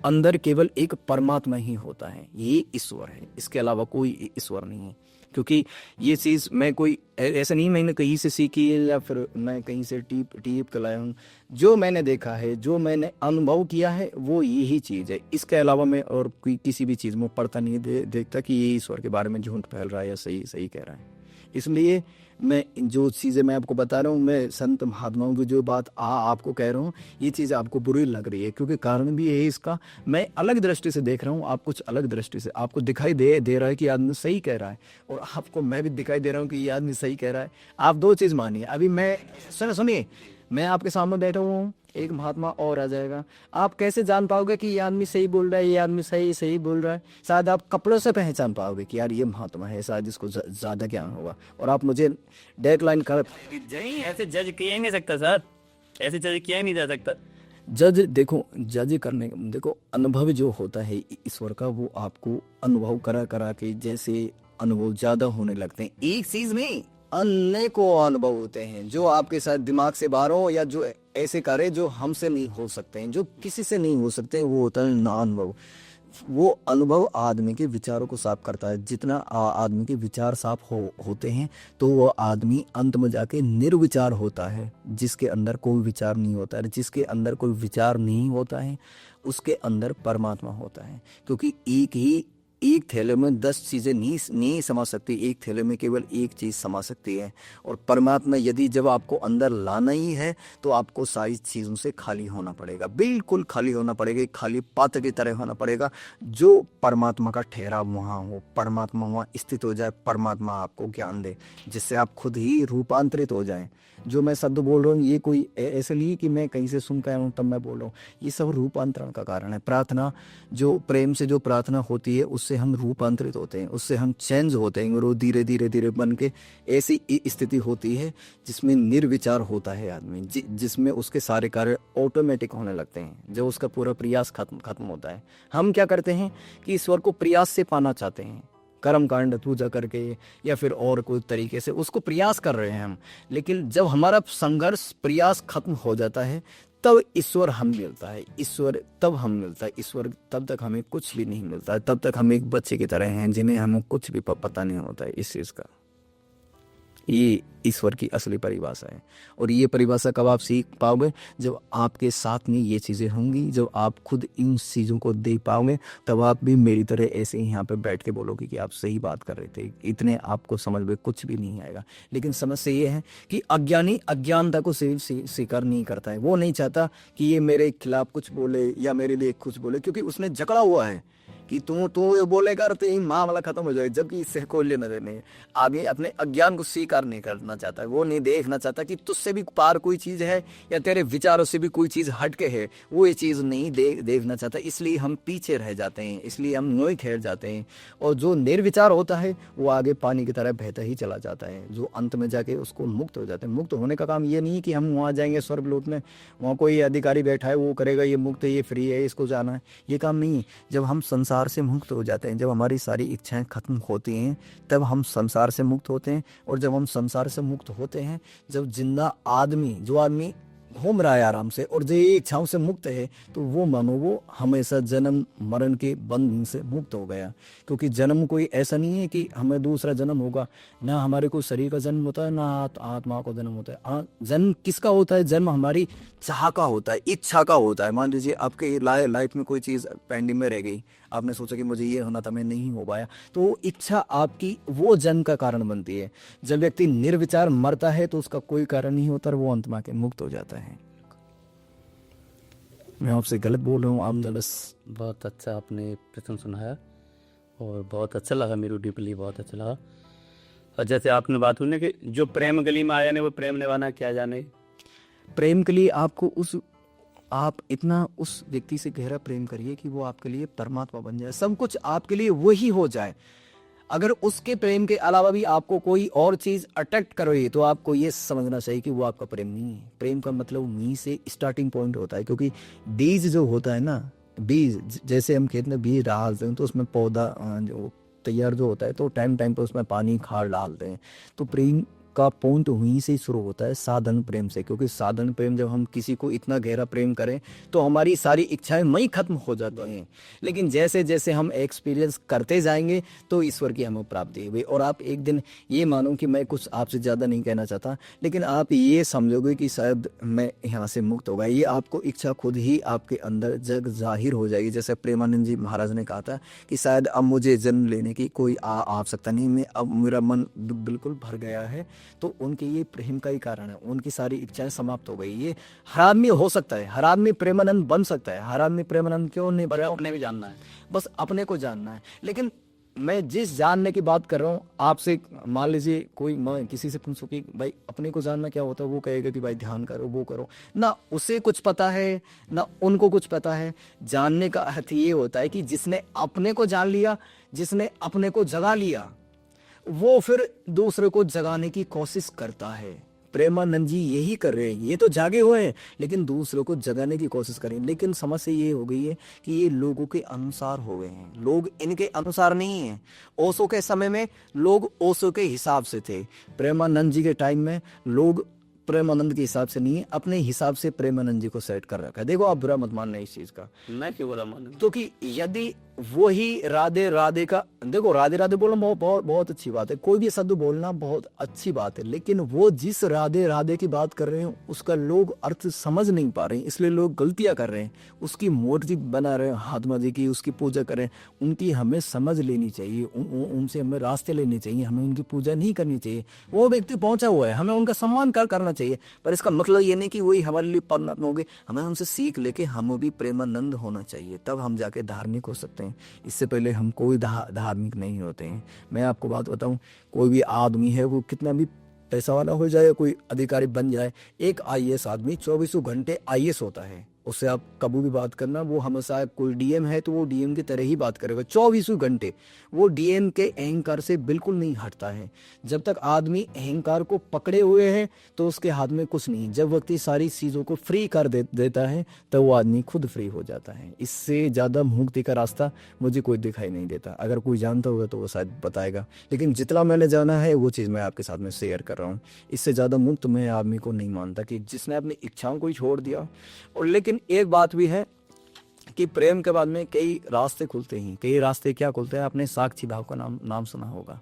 अंदर केवल एक परमात्मा ही होता है, ये ईश्वर है, इसके अलावा कोई ईश्वर नहीं है। क्योंकि ये चीज़ मैं कोई ऐसा नहीं मैंने कहीं से सीखी है या फिर मैं कहीं से टीप टीप कर लाया हूँ। जो मैंने देखा है, जो मैंने अनुभव किया है, वो यही चीज़ है। इसके अलावा मैं और कोई किसी भी चीज़ में पढ़ता नहीं देखता कि ये ईश्वर के बारे में झूठ फैल रहा है या सही सही कह रहा है। इसलिए मैं जो चीज़ें मैं आपको बता रहा हूँ, मैं संत महात्माओं की जो बात आपको कह रहा हूँ, ये चीज़ आपको बुरी लग रही है, क्योंकि कारण भी यही इसका, मैं अलग दृष्टि से देख रहा हूँ, आप कुछ अलग दृष्टि से, आपको दिखाई दे रहा है कि आदमी सही कह रहा है, और आपको मैं भी दिखाई दे रहा हूँ कि ये आदमी सही कह रहा है। आप दो चीज़ मानिए। अभी मैं सुनिए, मैं आपके सामने बैठा हुआ हूँ, एक महात्मा और आ जाएगा, आप कैसे जान पाओगे कि ये आदमी सही बोल रहा है, ये आदमी सही सही बोल रहा है? शायद आप कपड़ों से पहचान पाओगे कि यार ये महात्मा है, शायद इसको ज़्यादा ज्ञान होगा, और आप मुझे डेडलाइन कर ऐसे जज किया ही नहीं सकता सर, ऐसे जज किया ही नहीं जा सकता। जज देखो, जज करने देखो, अनुभव जो होता है ईश्वर का, वो आपको अनुभव करा करा के जैसे अनुभव ज़्यादा होने लगते हैं। एक चीज़ में अनेकों अनुभव होते हैं जो आपके साथ दिमाग से बाहर हो, या जो ऐसे कार्य जो हमसे नहीं हो सकते हैं, जो किसी से नहीं हो सकते, वो होता है ना अनुभव। वो अनुभव आदमी के विचारों को साफ करता है। जितना आदमी के विचार साफ होते हैं, तो वो आदमी अंत में जाके निर्विचार होता है। जिसके अंदर कोई विचार नहीं होता है, जिसके अंदर कोई विचार नहीं होता है, उसके अंदर परमात्मा होता है। क्योंकि एक थैले में 10 चीज़ें नहीं समा सकती, एक थैले में केवल एक चीज़ समा सकती है। और परमात्मा यदि जब आपको अंदर लाना ही है, तो आपको सारी चीज़ों से खाली होना पड़ेगा, बिल्कुल खाली होना पड़ेगा, खाली पात्र की तरह होना पड़ेगा। जो परमात्मा का ठहराव वहाँ हो, परमात्मा वहाँ स्थित हो जाए, परमात्मा आपको ज्ञान दे, जिससे आप खुद ही रूपांतरित हो जाएं। जो मैं शब्द बोल रहा हूँ, ये कोई ऐसे नहीं कि मैं कहीं से सुन कर आया हूँ तब मैं बोल रहा हूँ, ये सब रूपांतरण का कारण है। प्रार्थना, जो प्रेम से जो प्रार्थना होती है, उससे हम रूपांतरित होते हैं, उससे हम चेंज होते हैं, और वो धीरे धीरे धीरे बन के ऐसी स्थिति होती है जिसमें निर्विचार होता है आदमी, जिसमें उसके सारे कार्य ऑटोमेटिक होने लगते हैं, जब उसका पूरा प्रयास खत्म होता है। हम क्या करते हैं कि ईश्वर को प्रयास से पाना चाहते हैं, कर्म कांड पूजा करके या फिर और कोई तरीके से उसको प्रयास कर रहे हैं हम। लेकिन जब हमारा संघर्ष प्रयास खत्म हो जाता है, तब ईश्वर हम मिलता है, ईश्वर तब हम मिलता है। ईश्वर तब तक हमें कुछ भी नहीं मिलता है, तब तक हम एक बच्चे की तरह हैं जिन्हें हमें कुछ भी पता नहीं होता है इस चीज़ का। ये ईश्वर की असली परिभाषा है। और ये परिभाषा कब आप सीख पाओगे? जब आपके साथ में ये चीज़ें होंगी, जब आप खुद इन चीज़ों को देख पाओगे, तब आप भी मेरी तरह ऐसे ही यहाँ पे बैठ के बोलोगे कि आप सही बात कर रहे थे। इतने आपको समझ में कुछ भी नहीं आएगा। लेकिन समस्या ये है कि अज्ञानी अज्ञानता को स्वीकार नहीं करता है। वो नहीं चाहता कि ये मेरे खिलाफ कुछ बोले या मेरे लिए कुछ बोले, क्योंकि उसने जकड़ा हुआ है कि तू ये बोलेगा तो ये मामला खत्म हो जाएगा, जबकि इससे कोई लेना देना नहीं। आगे अपने अज्ञान को स्वीकार नहीं करना चाहता है, वो नहीं देखना चाहता कि तुझसे भी पार कोई चीज़ है या तेरे विचारों से भी कोई चीज़ हट के है, वो ये चीज़ नहीं देखना चाहता। इसलिए हम पीछे रह जाते हैं, इसलिए हम नोई खेर जाते हैं। और जो निर्विचार होता है वो आगे पानी की तरह बहता ही चला जाता है, जो अंत में जाके उसको मुक्त हो जाते हैं। मुक्त होने का काम ये नहीं कि हम वहाँ जाएंगे स्वर्गलोक में, वहाँ कोई अधिकारी बैठा है वो करेगा ये मुक्त है, ये फ्री है, इसको जाना है, ये काम नहीं है। जब हम संसार से मुक्त हो जाते हैं, जब हमारी सारी इच्छाएं खत्म होती हैं, तब हम संसार से मुक्त होते हैं। और जब हम संसार से मुक्त होते हैं, जब जिंदा आदमी, जो आदमी घूम रहा है आराम से और जो इच्छाओं से मुक्त है, तो वो मानो वो हमेशा जन्म मरण के बंधन से मुक्त हो गया। क्योंकि जन्म कोई ऐसा नहीं है कि हमें दूसरा जन्म होगा, ना हमारे को शरीर का जन्म होता है, ना आत्मा का जन्म होता है। जन्म किसका होता है? जन्म हमारी चाह का होता है, इच्छा का होता है। मान लीजिए आपके लाइफ में कोई चीज़ पेंडिंग में रह गई, आपने सोचा कि मुझे ये होना था, मैं नहीं हो पाया, तो इच्छा आपकी वो जन्म का कारण बनती है। जब व्यक्ति निर्विचार मरता है तो उसका कोई कारण नहीं होता, वो अंत में मुक्त हो जाता है। मैं आपसे गलत बोल रहा हूँ, आप बस। बहुत अच्छा आपने प्रश्न सुनाया और बहुत अच्छा लगा, मेरे डीपली बहुत अच्छा लगा। और जैसे आपने बात सुनी कि जो प्रेम गली में आया ने वो प्रेम निभाना क्या जाने। प्रेम के लिए आपको आप इतना उस व्यक्ति से गहरा प्रेम करिए कि वो आपके लिए परमात्मा बन जाए, सब कुछ आपके लिए वही हो जाए। अगर उसके प्रेम के अलावा भी आपको कोई और चीज़ अट्रैक्ट कर रही है, तो आपको ये समझना चाहिए कि वो आपका प्रेम नहीं है। प्रेम का मतलब मी से स्टार्टिंग पॉइंट होता है। क्योंकि बीज जो होता है ना, बीज जैसे हम खेत में बीज डालते हैं, तो उसमें पौधा जो तैयार जो होता है, तो टाइम टाइम पर उसमें पानी खाद डालते हैं। तो प्रेम उसका पॉइंट वहीं से शुरू होता है, साधन प्रेम से। क्योंकि साधन प्रेम जब हम किसी को इतना गहरा प्रेम करें तो हमारी सारी इच्छाएं वहीं खत्म हो जाती हैं। लेकिन जैसे जैसे हम एक्सपीरियंस करते जाएंगे तो ईश्वर की हमें प्राप्ति हुई। और आप एक दिन ये मानो कि मैं कुछ आपसे ज़्यादा नहीं कहना चाहता, लेकिन आप ये समझोगे कि शायद मैं यहाँ से मुक्त हो गया। ये आपको इच्छा खुद ही आपके अंदर जग जाहिर हो जाएगी। जैसे प्रेमानंद जी महाराज ने कहा था कि शायद अब मुझे जन्म लेने की कोई आवश्यकता नहीं, मैं अब मेरा मन बिल्कुल भर गया है। तो उनके ये प्रेम का ही कारण है, उनकी सारी इच्छाएं समाप्त हो गई। ये हर आदमी हो सकता है, हर आदमी प्रेमानंद बन सकता है। हर आदमी प्रेमानंद क्यों नहीं बना? अपने भी जानना है। बस अपने को जानना है। लेकिन मैं जिस जानने की बात कर रहा हूँ आपसे, मान लीजिए कोई मैं किसी से पूछूं कि भाई अपने को जानना क्या होता है, वो कहेगा कि भाई ध्यान करो, वो करो ना। उसे कुछ पता है ना उनको कुछ पता है। जानने का अर्थ ये होता है कि जिसने अपने को जान लिया, जिसने अपने को जगा लिया, वो फिर दूसरे को जगाने की कोशिश करता है। प्रेमानंद जी यही कर रहे हैं। ये तो जागे हुए हैं लेकिन दूसरों को जगाने की कोशिश करें। लेकिन समस्या ये हो गई है कि ये लोगों के अनुसार हो गए हैं, लोग इनके अनुसार नहीं हैं। ओशो के समय में लोग ओशो के हिसाब से थे, प्रेमानंद जी के टाइम में लोग प्रेमानंद के हिसाब से नहीं है, अपने हिसाब से प्रेमानंद जी को सेट कर रखा है। देखो आप बुरा मत मानना इस चीज का, मैं क्यों बुरा मानूं? क्योंकि यदि वही राधे राधे का, देखो राधे राधे बोलना बहुत बहुत बहुत अच्छी बात है, कोई भी शब्द बोलना बहुत अच्छी बात है, लेकिन वो जिस राधे राधे की बात कर रहे हैं उसका लोग अर्थ समझ नहीं पा रहे हैं, इसलिए लोग गलतियां कर रहे हैं। उसकी मूर्ति बना रहे हैं महात्मा जी की, उसकी पूजा कर रहे हैं। उनकी हमें समझ लेनी चाहिए, उनसे हमें रास्ते लेने चाहिए, हमें उनकी पूजा नहीं करनी चाहिए। वो व्यक्ति पहुंचा हुआ है, हमें उनका सम्मान करना चाहिए। पर इसका मतलब ये नहीं कि वही हमारे लिए परमात्मा हो गए। हमें उनसे सीख लेके हम भी प्रेमानंद होना चाहिए, तब हम जाके धार्मिक हो सकते हैं। इससे पहले हम कोई धार्मिक नहीं होते हैं। मैं आपको बात बताऊं, कोई भी आदमी है वो कितना भी पैसा वाला हो जाए, कोई अधिकारी बन जाए, एक आईएएस आदमी 24 घंटे आईएएस होता है। उससे आप कभी भी बात करना, वो हमेशा कोई डीएम है तो वो डीएम की तरह ही बात करेगा 24 घंटे। वो डीएम के अहंकार से बिल्कुल नहीं हटता है। जब तक आदमी अहंकार को पकड़े हुए है तो उसके हाथ में कुछ नहीं। जब व्यक्ति सारी चीज़ों को फ्री कर देता है तो वो आदमी खुद फ्री हो जाता है। इससे ज़्यादा मुक्ति का रास्ता मुझे कोई दिखाई नहीं देता। अगर कोई जानता होगा तो वो शायद बताएगा, लेकिन जितना मैंने जाना है वो चीज़ मैं आपके साथ में शेयर कर रहा हूँ। इससे ज़्यादा मुक्त मैं आदमी को नहीं मानता कि जिसने अपनी इच्छाओं को ही छोड़ दिया। और लेकिन एक बात भी है कि प्रेम के बाद में कई रास्ते खुलते हैं। कई रास्ते क्या खुलते हैं? आपने साक्षी भाव का नाम सुना होगा।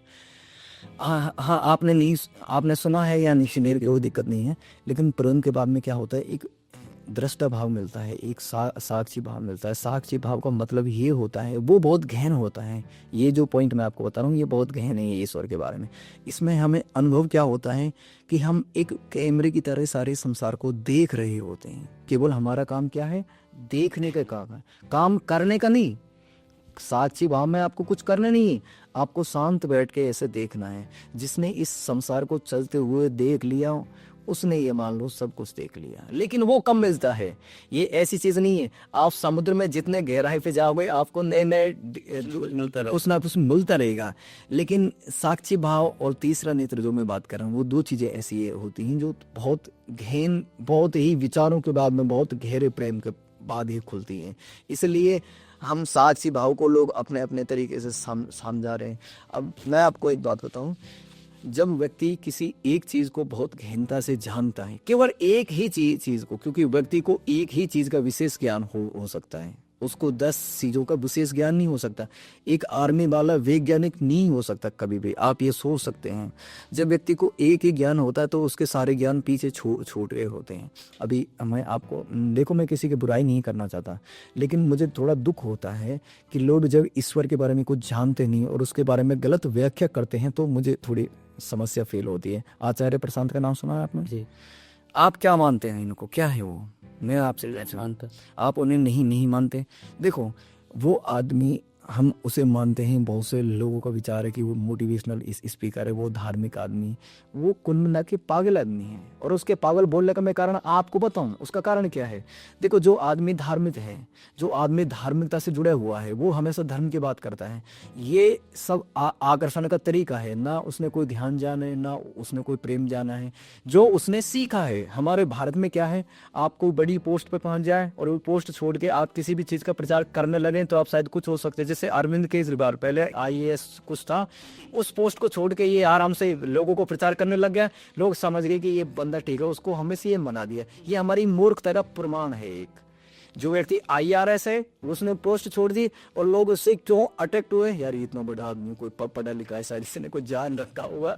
हाँ आपने सुना है या नहीं सुने, कोई दिक्कत नहीं है। लेकिन प्रेम के बाद में क्या होता है? एक दृष्टा भाव मिलता है, एक साक्षी भाव मिलता है। साक्षी भाव का मतलब ये होता है, वो बहुत गहन होता है। ये जो पॉइंट मैं आपको बता रहा हूँ ये बहुत गहन है ईश्वर के बारे में। इसमें हमें अनुभव क्या होता है कि हम एक कैमरे की तरह सारे संसार को देख रहे होते हैं। केवल हमारा काम क्या है? देखने का काम है, काम करने का नहीं। साक्षी भाव में आपको कुछ करना नहीं है, आपको शांत बैठ के ऐसे देखना है। जिसने इस संसार को चलते हुए देख लिया उसने ये मान लो सब कुछ देख लिया। लेकिन वो कम मिलता है। ये ऐसी चीज नहीं है आप समुद्र में जितने गहराई पे जाओगे आपको नए नए कुछ ना कुछ मिलता रहेगा। लेकिन साक्षी भाव और तीसरा नेत्र जो मैं बात कर रहा हूँ, वो दो चीजें ऐसी होती हैं जो बहुत गहन, बहुत ही विचारों के बाद में, बहुत गहरे प्रेम के बाद ही खुलती हैं। इसलिए हम साक्षी भाव को लोग अपने अपने तरीके से समझा रहे हैं। अब मैं आपको एक बात बताऊं, जब व्यक्ति किसी एक चीज को बहुत गहनता से जानता है, केवल एक ही चीज को, क्योंकि व्यक्ति को एक ही चीज का विशेष ज्ञान हो सकता है, उसको 10 चीजों का विशेष ज्ञान नहीं हो सकता। एक आर्मी वाला वैज्ञानिक नहीं हो सकता कभी भी, आप ये सोच सकते हैं। जब व्यक्ति को एक ही ज्ञान होता है तो उसके सारे ज्ञान पीछे छूट गए होते हैं। अभी मैं आपको देखो, मैं किसी की बुराई नहीं करना चाहता, लेकिन मुझे थोड़ा दुख होता है कि लोग जब ईश्वर के बारे में कुछ जानते नहीं और उसके बारे में गलत व्याख्या करते हैं तो मुझे थोड़ी समस्या फील होती है। आचार्य प्रशांत का नाम सुना है आपने जी? आप क्या मानते हैं इनको, क्या है वो? मैं आपसे जानता, आप उन्हें नहीं मानते। देखो वो आदमी, हम उसे मानते हैं, बहुत से लोगों का विचार है कि वो मोटिवेशनल स्पीकर है, वो धार्मिक आदमी, वो कुल मिला के पागल आदमी है। और उसके पागल बोलने का मैं कारण आपको बताऊं, उसका कारण क्या है? देखो जो आदमी धार्मिक है, जो आदमी धार्मिकता से जुड़ा हुआ है, वो हमेशा धर्म की बात करता है। ये सब आकर्षण का तरीका है, ना उसने कोई ध्यान जाना है, ना उसने कोई प्रेम जाना है, जो उसने सीखा है। हमारे भारत में क्या है, आप कोई बड़ी पोस्ट पर पहुंच जाए और वो पोस्ट छोड़ के आप किसी भी चीज़ का प्रचार करने लगे तो आप शायद कुछ हो सकते हैं। जैसे अरविंद केजरीवाल पहले आईएएस कुछ था, उस पोस्ट को छोड़ के ये आराम से लोगों को प्रचार करने लग गया। लोग समझ गए कि ये बंदा ठीक है, उसको हमें से ये मना दिया। ये हमारी मूर्खता का प्रमाण है। एक जो व्यक्ति आईआरएस है उसने पोस्ट छोड़ दी और लोग उससे क्यों अटैक्ट हुए, यार ये इतना बड़ा आदमी, कोई पढ़ा लिखा है, शायद इसने कोई जान रखा हुआ,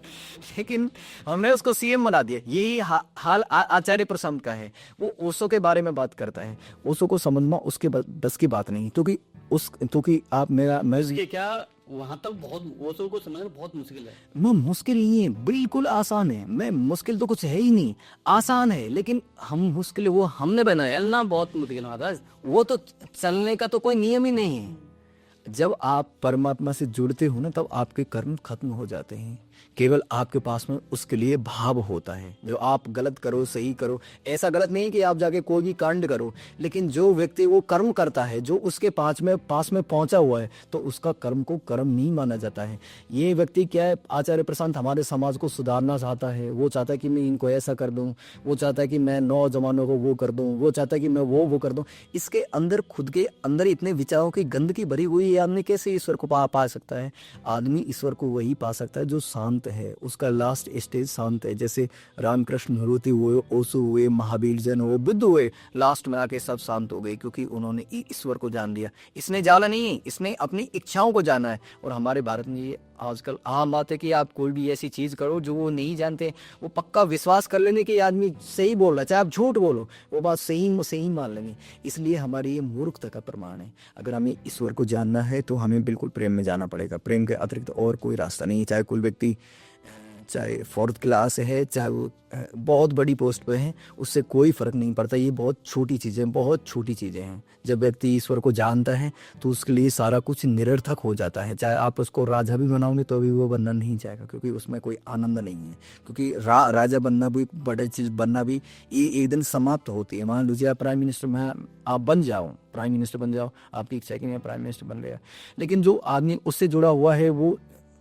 लेकिन हमने उसको सीएम बना दिया। यही हाल आचार्य प्रशांत का है। वो ओशो के बारे में बात करता है, ओशो को समझना उसके बस की बात नहीं, क्योंकि आप मैं ये क्या वहां तक बहुत वो सब को समझना बहुत मुश्किल है। वो मुश्किल नहीं है, बिल्कुल आसान है। मैं मुश्किल तो कुछ है ही नहीं, आसान है, लेकिन हम मुश्किल वो हमने बनाया। चलना बहुत मुश्किल है महाराज। वो तो चलने का तो कोई नियम ही नहीं है। जब आप परमात्मा से जुड़ते हो ना, तब आपके कर्म खत्म हो जाते हैं। केवल आपके पास में उसके लिए भाव होता है। जो आप गलत करो सही करो, ऐसा गलत नहीं कि आप जाके कोई भी कांड करो, लेकिन जो व्यक्ति वो कर्म करता है, जो उसके पास में पहुंचा हुआ है, तो उसका कर्म को कर्म नहीं माना जाता है। ये व्यक्ति क्या है, आचार्य प्रशांत हमारे समाज को सुधारना चाहता है। वो चाहता है कि मैं इनको ऐसा कर दूं, वो चाहता है कि मैं नौजवानों को वो कर दूं, वो चाहता है कि मैं वो कर दूं। इसके अंदर, खुद के अंदर इतने विचारों की गंदगी भरी हुई है। आदमी कैसे ईश्वर को पा सकता है? आदमी ईश्वर को वही पा सकता है जो शांत है, उसका लास्ट स्टेज शांत है। जैसे रामकृष्ण हरूति हुए, ओशो हुए, महावीर जैन हुए, बुद्ध हुए, लास्ट में आके सब शांत हो गए, क्योंकि उन्होंने ईश्वर को जान लिया। इसने जाना नहीं, इसने अपनी इच्छाओं को जाना है। और हमारे भारत में ये आजकल आम बात है कि आप कोई भी ऐसी चीज करो जो वो नहीं जानते, वो पक्का विश्वास कर लेने कि आदमी सही बोल रहा है, चाहे आप झूठ बोलो, वो बात सही मान लेंगे। इसलिए हमारी ये मूर्खता का प्रमाण है। अगर हमें ईश्वर को जानना है तो हमें बिल्कुल प्रेम में जाना पड़ेगा। प्रेम के अतिरिक्त और कोई रास्ता नहीं है। चाहे कोई व्यक्ति चाहे 4th क्लास है, चाहे वो बहुत बड़ी पोस्ट पे है, उससे कोई फर्क नहीं पड़ता। ये बहुत छोटी चीज़ें हैं। जब व्यक्ति ईश्वर को जानता है तो उसके लिए सारा कुछ निरर्थक हो जाता है। चाहे आप उसको राजा भी बनाओगे तो भी वो बनना नहीं चाहेगा, क्योंकि उसमें कोई आनंद नहीं है। क्योंकि राजा बनना भी, बड़ी चीज़ बनना भी, ये एक दिन समाप्त होती है। मान लीजिए आप प्राइम मिनिस्टर में आप प्राइम मिनिस्टर बन जाओ, आपकी इच्छा है कि मैं प्राइम मिनिस्टर बन गया, लेकिन जो आदमी उससे जुड़ा हुआ है, वो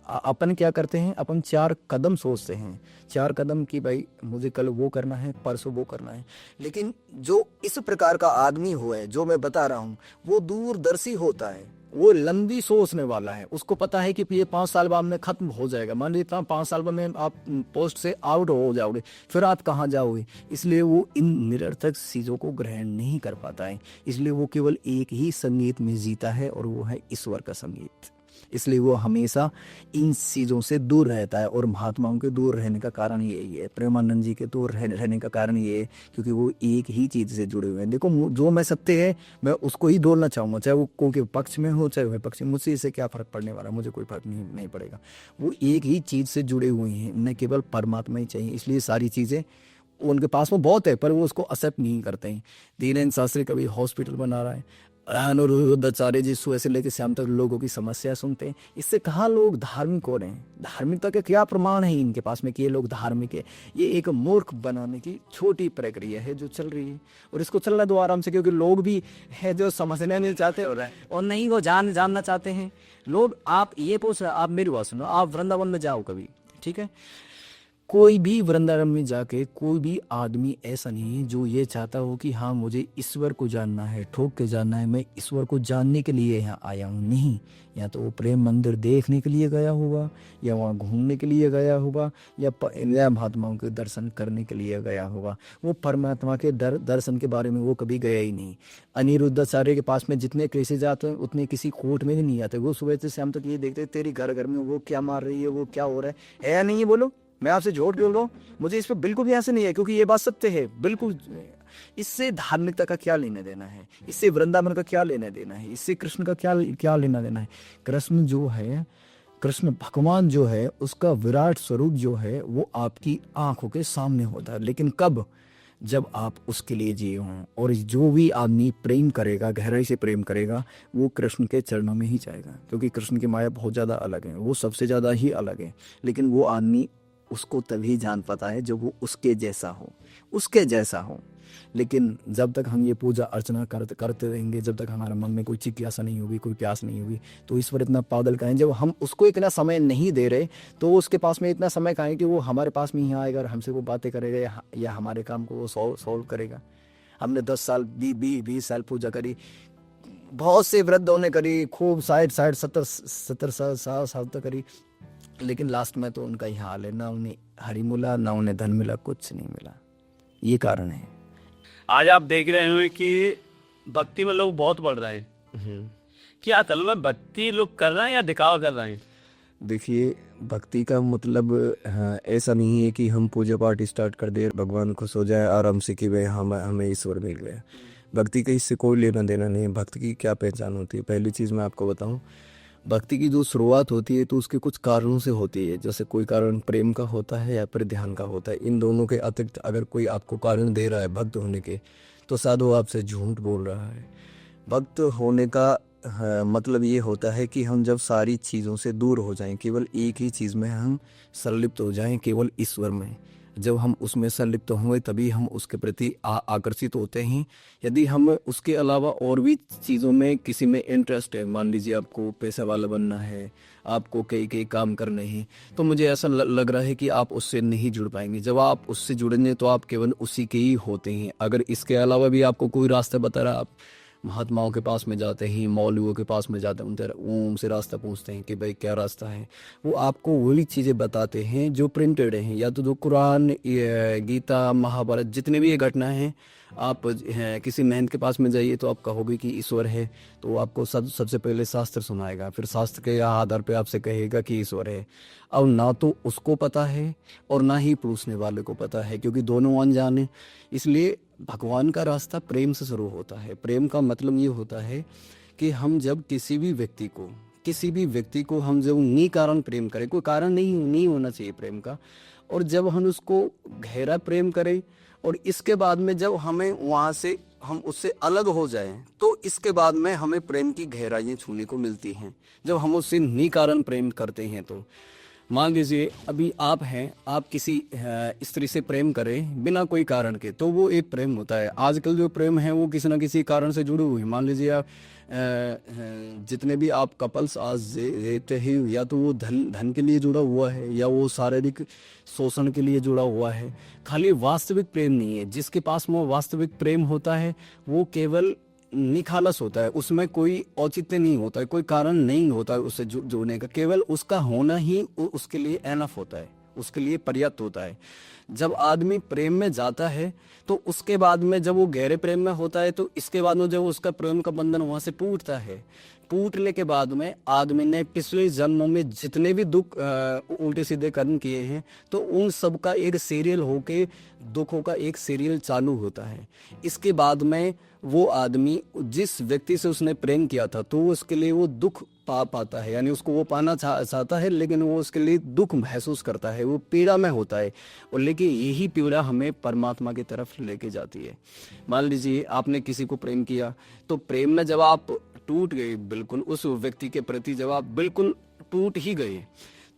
अपन क्या करते हैं, अपन 4 कदम सोचते हैं। 4 कदम कि भाई मुझे कल वो करना है, परसों वो करना है। लेकिन जो इस प्रकार का आदमी हुआ है, जो मैं बता रहा हूँ, वो दूरदर्शी होता है, वो लंबी सोचने वाला है। उसको पता है कि ये 5 साल बाद में खत्म हो जाएगा। मान लीजिए 5 साल बाद में आप पोस्ट से आउट हो जाओगे, फिर आप कहाँ जाओगे? इसलिए वो इन निरर्थक चीज़ों को ग्रहण नहीं कर पाता है। इसलिए वो केवल एक ही संगीत में जीता है, और वो है ईश्वर का संगीत। इसलिए वो हमेशा इन चीज़ों से दूर रहता है। और महात्माओं के दूर रहने का कारण यही है, प्रेमानंद जी के दूर रहने का कारण ये है, क्योंकि वो एक ही चीज़ से जुड़े हुए हैं। देखो, जो मैं सत्य है मैं उसको ही बोलना चाहूँगा, चाहे वो कोई पक्ष में हो चाहे वह पक्ष में। मुझसे इससे क्या फ़र्क पड़ने वाला, मुझे कोई फ़र्क नहीं पड़ेगा। वो एक ही चीज़ से जुड़े हुए हैं, उन्हें केवल परमात्मा ही चाहिए। इसलिए सारी चीज़ें उनके पास में बहुत है, पर वो उसको एक्सेप्ट नहीं करते हैं। धीरेन्द्र शास्त्री कभी हॉस्पिटल बना रहा है, अनिरुद्धाचार्य जी सुबह से लेकर शाम तक लोगों की समस्या सुनते हैं। इससे कहाँ लोग धार्मिक हो रहे हैं? धार्मिकता का क्या प्रमाण है इनके पास में कि ये लोग धार्मिक है? ये एक मूर्ख बनाने की छोटी प्रक्रिया है जो चल रही है, और इसको चलना दो आराम से, क्योंकि लोग भी है जो समझना नहीं चाहते और नहीं वो जानना चाहते हैं लोग। आप ये पूछ रहे, आप मेरी बात सुनो, आप वृंदावन में जाओ कभी, ठीक है? कोई भी वृंदावन में जाके कोई भी आदमी ऐसा नहीं है जो ये चाहता हो कि हाँ मुझे ईश्वर को जानना है, ठोक के जानना है, मैं ईश्वर को जानने के लिए यहाँ आया हूँ। नहीं, या तो वो प्रेम मंदिर देखने के लिए गया होगा, या वहाँ घूमने के लिए गया होगा, या महात्माओं के दर्शन करने के लिए गया होगा। वो परमात्मा के दर्शन के बारे में वो कभी गया ही नहीं। अनिरुद्धाचार्य के पास में जितने केसेज आते हैं उतने किसी कोर्ट में नहीं आते। वो सुबह से शाम तक ये देखते तेरी घर में वो क्या मार रही है, वो क्या हो रहा है या नहीं? बोलो, मैं आपसे झूठ बोल रहा हूँ? मुझे इस पर बिल्कुल भी ऐसे नहीं है, क्योंकि ये बात सत्य है बिल्कुल। इससे धार्मिकता का क्या लेना देना है? इससे वृंदावन का क्या लेना देना है? इससे कृष्ण का क्या लेना देना है? कृष्ण जो है, कृष्ण भगवान जो है, उसका विराट स्वरूप जो है वो आपकी आंखों के सामने होता है। लेकिन कब? जब आप उसके लिए जिए हों। और जो भी आदमी प्रेम करेगा, गहराई से प्रेम करेगा, वो कृष्ण के चरणों में ही जाएगा, क्योंकि कृष्ण की माया बहुत ज़्यादा अलग है, वो सबसे ज़्यादा ही अलग है। लेकिन वो आदमी उसको तभी जान पाता है जब वो उसके जैसा हो। लेकिन जब तक हम ये पूजा अर्चना करते रहेंगे, जब तक हमारे मन में कोई जिज्ञासा नहीं होगी, कोई प्यास नहीं होगी, तो ईश्वर इतना पागल का है। जब हम उसको इतना समय नहीं दे रहे, तो उसके पास में इतना समय कहाँ है कि वो हमारे पास में ही आएगा और हमसे वो बातें करेगा, या हमारे काम को वो सॉल्व करेगा। हमने 10 साल 20 साल पूजा करी, बहुत से वृद्धों ने करी, खूब 60 70 70 साल तक करी, लेकिन लास्ट में तो उनका ही हाल है, ना उन्हें हरि मिला ना उन्हें धन मिला, कुछ नहीं मिला। ये कारण है। आज आप देख रहे हो कि भक्ति में लोग बहुत बढ़ रहे हैं, क्या असल में भक्ति लोग कर रहे हैं या दिखावा कर रहे हैं? देखिए, भक्ति का मतलब ऐसा नहीं है कि हम पूजा पाठ स्टार्ट कर दे, भगवान खुश हो जाए, आराम से कि भाई हमें ईश्वर मिल गया। भक्ति का इससे कोई लेना देना नहीं है। भक्ति की क्या पहचान होती है? पहली चीज़ मैं आपको बताऊं, भक्ति की जो शुरुआत होती है तो उसके कुछ कारणों से होती है। जैसे कोई कारण प्रेम का होता है या फिर ध्यान का होता है। इन दोनों के अतिरिक्त अगर कोई आपको कारण दे रहा है भक्त होने के, तो शायद वो आपसे झूठ बोल रहा है। भक्त होने का मतलब ये होता है कि हम जब सारी चीज़ों से दूर हो जाएं, केवल एक ही चीज़ में हम संलिप्त हो जाएं, केवल ईश्वर में। जब हम उसमें संलिप्त होंगे तभी हम उसके प्रति आकर्षित होते हैं। यदि हम उसके अलावा और भी चीज़ों में किसी में इंटरेस्ट है, मान लीजिए आपको पैसा वाला बनना है, आपको कई काम करने हैं, तो मुझे ऐसा लग रहा है कि आप उससे नहीं जुड़ पाएंगे। जब आप उससे जुड़ेंगे तो आप केवल उसी के ही होते हैं। अगर इसके अलावा भी आपको कोई रास्ता बता रहा, आप महात्माओं के पास में जाते हैं, मौलवियों के पास में जाते हैं, उनसे रास्ता पूछते हैं कि भाई क्या रास्ता है, वो आपको वही चीज़ें बताते हैं जो प्रिंटेड हैं। या तो जो कुरान, गीता, महाभारत, जितने भी ये घटना हैं, आप किसी महंत के पास में जाइए तो आप कहोगे कि ईश्वर है, तो वो आपको सबसे पहले शास्त्र सुनाएगा, फिर शास्त्र के आधार पे आपसे कहेगा कि ईश्वर है। अब ना तो उसको पता है और ना ही पूछने वाले को पता है, क्योंकि दोनों अनजान हैं। इसलिए भगवान का रास्ता प्रेम से शुरू होता है। प्रेम का मतलब ये होता है कि हम जब किसी भी व्यक्ति को हम जब निकारण प्रेम करें, कोई कारण नहीं होना चाहिए प्रेम का, और जब हम उसको गहरा प्रेम करें और इसके बाद में जब हमें वहाँ से हम उससे अलग हो जाएं, तो इसके बाद में हमें प्रेम की गहराइयाँ छूने को मिलती हैं। जब हम उससे निकारण प्रेम करते हैं, तो मान लीजिए अभी आप हैं, आप किसी स्त्री से प्रेम करें बिना कोई कारण के, तो वो एक प्रेम होता है। आजकल जो प्रेम है वो किसी ना किसी कारण से जुड़े हुए हैं। मान लीजिए आप जितने भी आप कपल्स आज रहते हैं, या तो वो धन के लिए जुड़ा हुआ है या वो शारीरिक शोषण के लिए जुड़ा हुआ है। खाली वास्तविक प्रेम नहीं है। जिसके पास में वास्तविक प्रेम होता है वो केवल निखालस होता है, उसमें कोई औचित्य नहीं होता है, कोई कारण नहीं होता है उससे जुड़ने का, केवल उसका होना ही उसके लिए एनफ होता है, उसके लिए पर्याप्त होता है। जब आदमी प्रेम में जाता है तो उसके बाद में जब वो गहरे प्रेम में होता है, तो इसके बाद में जब उसका प्रेम का बंधन वहां से टूटता है, टूटने के बाद में आदमी ने पिछले जन्मों में जितने भी दुख उल्टे सीधे कर्म किए हैं, तो उन सब का एक सीरियल होके दुखों का एक सीरियल चालू होता है। इसके बाद में वो आदमी जिस व्यक्ति से उसने प्रेम किया था, तो उसके लिए वो दुख पाता है, यानी उसको वो पाना चाहता है, लेकिन वो उसके लिए दुख महसूस करता है, वो पीड़ा में होता है। और लेकिन यही पीड़ा हमें परमात्मा की तरफ लेके जाती है। मान लीजिए आपने किसी को प्रेम किया, तो प्रेम में जब आप टूट गए, बिल्कुल उस व्यक्ति के प्रति जब आप बिल्कुल टूट ही गए,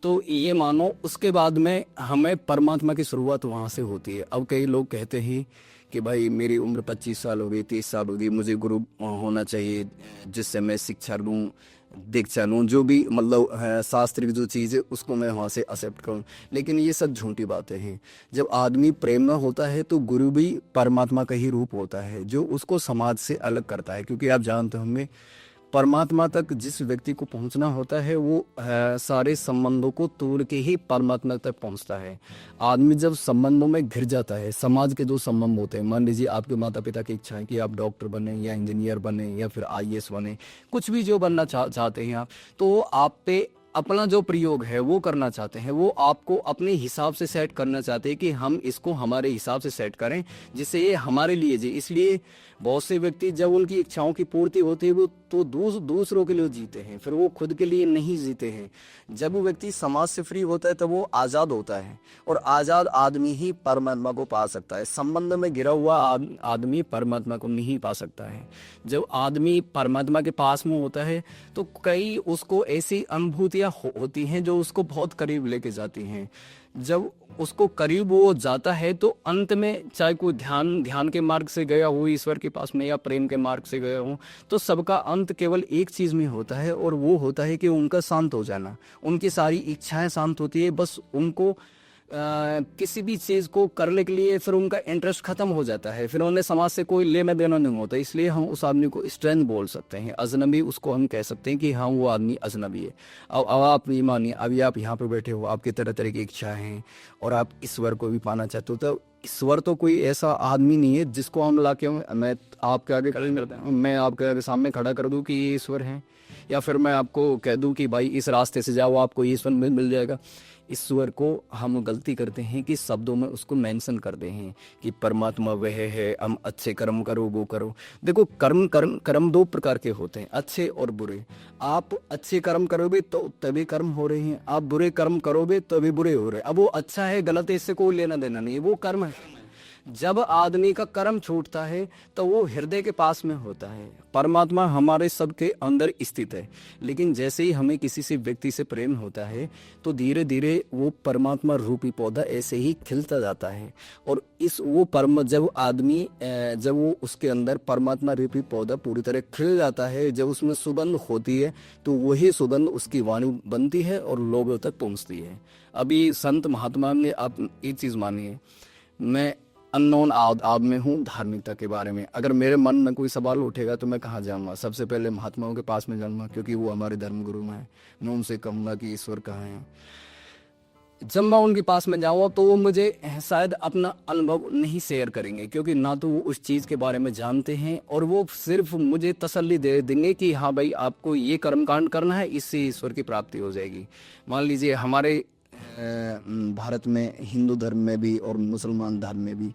तो ये मानो उसके बाद में हमें परमात्मा की शुरुआत वहाँ से होती है। अब कई लोग कहते हैं कि भाई मेरी उम्र 25 साल हो गई, 30 साल हो गई, मुझे गुरु होना चाहिए जिससे मैं शिक्षा लूँ, दीक्षा लूँ, जो भी मतलब शास्त्रिक जो चीज़ है उसको मैं वहाँ से एक्सेप्ट करूँ। लेकिन ये सब झूठी बातें हैं। जब आदमी प्रेम में होता है तो गुरु भी परमात्मा का ही रूप होता है, जो उसको समाज से अलग करता है। क्योंकि आप जानते होंगे, परमात्मा तक जिस व्यक्ति को पहुंचना होता है वो सारे संबंधों को तोड़ के ही परमात्मा तक पहुंचता है। आदमी जब संबंधों में घिर जाता है, समाज के जो संबंध होते हैं, मान लीजिए आपके माता पिता की इच्छा है कि आप डॉक्टर बने या इंजीनियर बने या फिर IAS बने, कुछ भी जो बनना चाहते हैं आप, तो आप पे अपना जो प्रयोग है वो करना चाहते हैं, वो आपको अपने हिसाब से सेट करना चाहते हैं कि हम इसको हमारे हिसाब से सेट करें जिससे ये हमारे लिए जी। इसलिए बहुत से व्यक्ति जब उनकी इच्छाओं की पूर्ति होती है वो तो दूसरों के लिए जीते हैं, फिर वो खुद के लिए नहीं जीते हैं। जब वो व्यक्ति समाज से फ्री होता है तब वो आज़ाद होता है, और आज़ाद आदमी ही परमात्मा को पा सकता है। संबंध में गिरा हुआ आदमी परमात्मा को नहीं पा सकता है। जब आदमी परमात्मा के पास में होता है तो कई उसको ऐसी अनुभूतियाँ होती हैं जो उसको बहुत करीब लेके जाती हैं। जब उसको करीब वो जाता है तो अंत में चाहे कोई ध्यान के मार्ग से गया हो ईश्वर के पास में या प्रेम के मार्ग से गया हो, तो सबका अंत केवल एक चीज़ में होता है, और वो होता है कि उनका शांत हो जाना। उनकी सारी इच्छाएं शांत होती है, बस उनको किसी भी चीज को करने के लिए फिर उनका इंटरेस्ट खत्म हो जाता है, फिर उन्हें समाज से कोई लेना देना नहीं होता। इसलिए हम उस आदमी को स्ट्रेंथ बोल सकते हैं। अजनबी उसको हम कह सकते हैं कि हाँ वो आदमी अजनबी है। अब आप ये मानिए, अभी आप यहाँ पे बैठे हो, आपकी तरह तरह की इच्छा है और आप ईश्वर को भी पाना चाहते हो, तो ईश्वर तो कोई ऐसा आदमी नहीं है जिसको हम लाके मैं आपके आगे मैं आपके आगे सामने खड़ा कर दूं कि ये ईश्वर है, या फिर मैं आपको कह दूं कि भाई इस रास्ते से जाओ आपको ईश्वर मिल जाएगा। ईश्वर को हम गलती करते हैं कि शब्दों में उसको मेंशन करते हैं कि परमात्मा वह है, हम अच्छे कर्म करो वो करो। देखो कर्म कर्म कर्म दो प्रकार के होते हैं, अच्छे और बुरे। आप अच्छे कर्म करोगे तो तभी कर्म हो रहे हैं, आप बुरे कर्म करोगे तभी बुरे हो रहे हैं। अब वो अच्छा है गलत है इससे कोई लेना देना नहीं है, वो कर्म है। जब आदमी का कर्म छूटता है तो वो हृदय के पास में होता है। परमात्मा हमारे सबके अंदर स्थित है, लेकिन जैसे ही हमें किसी से व्यक्ति से प्रेम होता है तो धीरे धीरे वो परमात्मा रूपी पौधा ऐसे ही खिलता जाता है। और जब आदमी जब वो उसके अंदर परमात्मा रूपी पौधा पूरी तरह खिल जाता है, जब उसमें सुगंध होती है तो वही सुगंध उसकी वाणी बनती है और लोगों तक पहुंचती है। अभी संत महात्मा ने आप एक चीज मानिए, मैं अननोन आदमी हूँ धार्मिकता के बारे में। अगर मेरे मन में कोई सवाल उठेगा तो मैं कहाँ जाऊँगा? सबसे पहले महात्माओं के पास में जाऊँगा, क्योंकि वो हमारे धर्म गुरु हैं। मैं उनसे कहूँगा कि ईश्वर कहाँ है। जब मैं उनके पास में जाऊँगा तो वो मुझे शायद अपना अनुभव नहीं शेयर करेंगे, क्योंकि ना तो वो उस चीज़ के बारे में जानते हैं, और वो सिर्फ मुझे तसल्ली दे देंगे कि हाँ भाई आपको ये कर्मकांड करना है, इससे ईश्वर की प्राप्ति हो जाएगी। मान लीजिए हमारे भारत में हिंदू धर्म में भी और मुसलमान धर्म में भी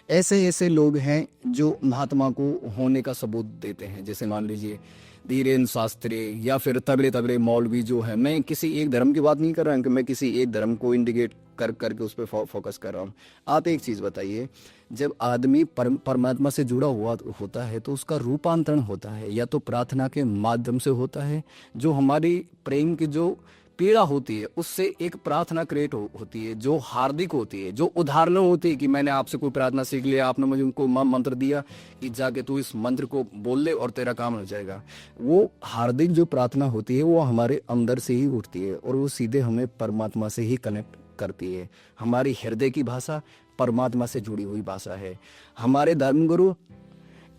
ऐसे ऐसे लोग हैं जो महात्मा को होने का सबूत देते हैं। जैसे मान लीजिए धीरेन्द्र शास्त्री या फिर तगड़े तगड़े मौलवी जो है। मैं किसी एक धर्म की बात नहीं कर रहा हूँ कि मैं किसी एक धर्म को इंडिकेट करके उस पर फोकस कर रहा हूँ। आप एक चीज़ बताइए, जब आदमी परमात्मा से जुड़ा हुआ होता है तो उसका रूपांतरण होता है, या तो प्रार्थना के माध्यम से होता है। जो हमारी प्रेम की जो पीड़ा होती है उससे एक प्रार्थना क्रिएट होती है जो हार्दिक होती है, जो उदाहरण होती है कि मैंने आपसे कोई प्रार्थना सीख लिया, आपने मुझे उनको मंत्र दिया कि जाके तू इस मंत्र को बोल ले और तेरा काम हो जाएगा। वो हार्दिक जो प्रार्थना होती है वो हमारे अंदर से ही उठती है और वो सीधे हमें परमात्मा से ही कनेक्ट करती है। हमारी हृदय की भाषा परमात्मा से जुड़ी हुई भाषा है। हमारे धर्मगुरु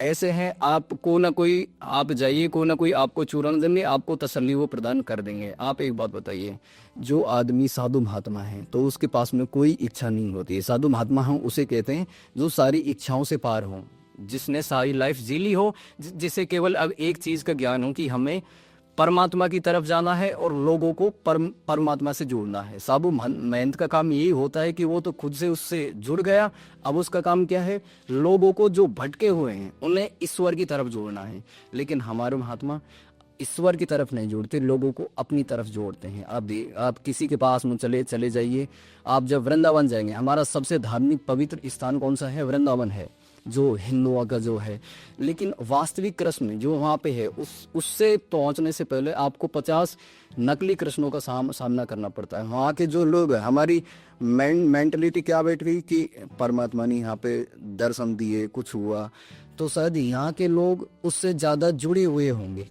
ऐसे हैं, आपको ना कोई आप जाइए, को ना कोई आपको चूरण देंगे, आपको तसल्ली वो प्रदान कर देंगे। आप एक बात बताइए, जो आदमी साधु महात्मा है तो उसके पास में कोई इच्छा नहीं होती है। साधु महात्मा हम उसे कहते हैं जो सारी इच्छाओं से पार हो, जिसने सारी लाइफ जी ली हो, जिसे केवल अब एक चीज का ज्ञान हो कि हमें परमात्मा की तरफ जाना है और लोगों को परमात्मा से जोड़ना है। साधु महंत का काम यही होता है कि वो तो खुद से उससे जुड़ गया, अब उसका काम क्या है, लोगों को जो भटके हुए हैं उन्हें ईश्वर की तरफ जोड़ना है। लेकिन हमारे महात्मा ईश्वर की तरफ नहीं जोड़ते, लोगों को अपनी तरफ जोड़ते हैं। आप किसी के पास में चले जाइए, आप जब वृंदावन जाएंगे, हमारा सबसे धार्मिक पवित्र स्थान कौन सा है? वृंदावन है, जो हिंदुओं का जो है। लेकिन वास्तविक कृष्ण जो वहाँ पे है उससे पहुँचने से पहले आपको 50 नकली कृष्णों का सामना करना पड़ता है। वहाँ के जो लोग हैं, हमारी मेंटलिटी क्या बैठ गई कि परमात्मा ने यहाँ पे दर्शन दिए, कुछ हुआ, तो शायद यहाँ के लोग उससे ज़्यादा जुड़े हुए होंगे।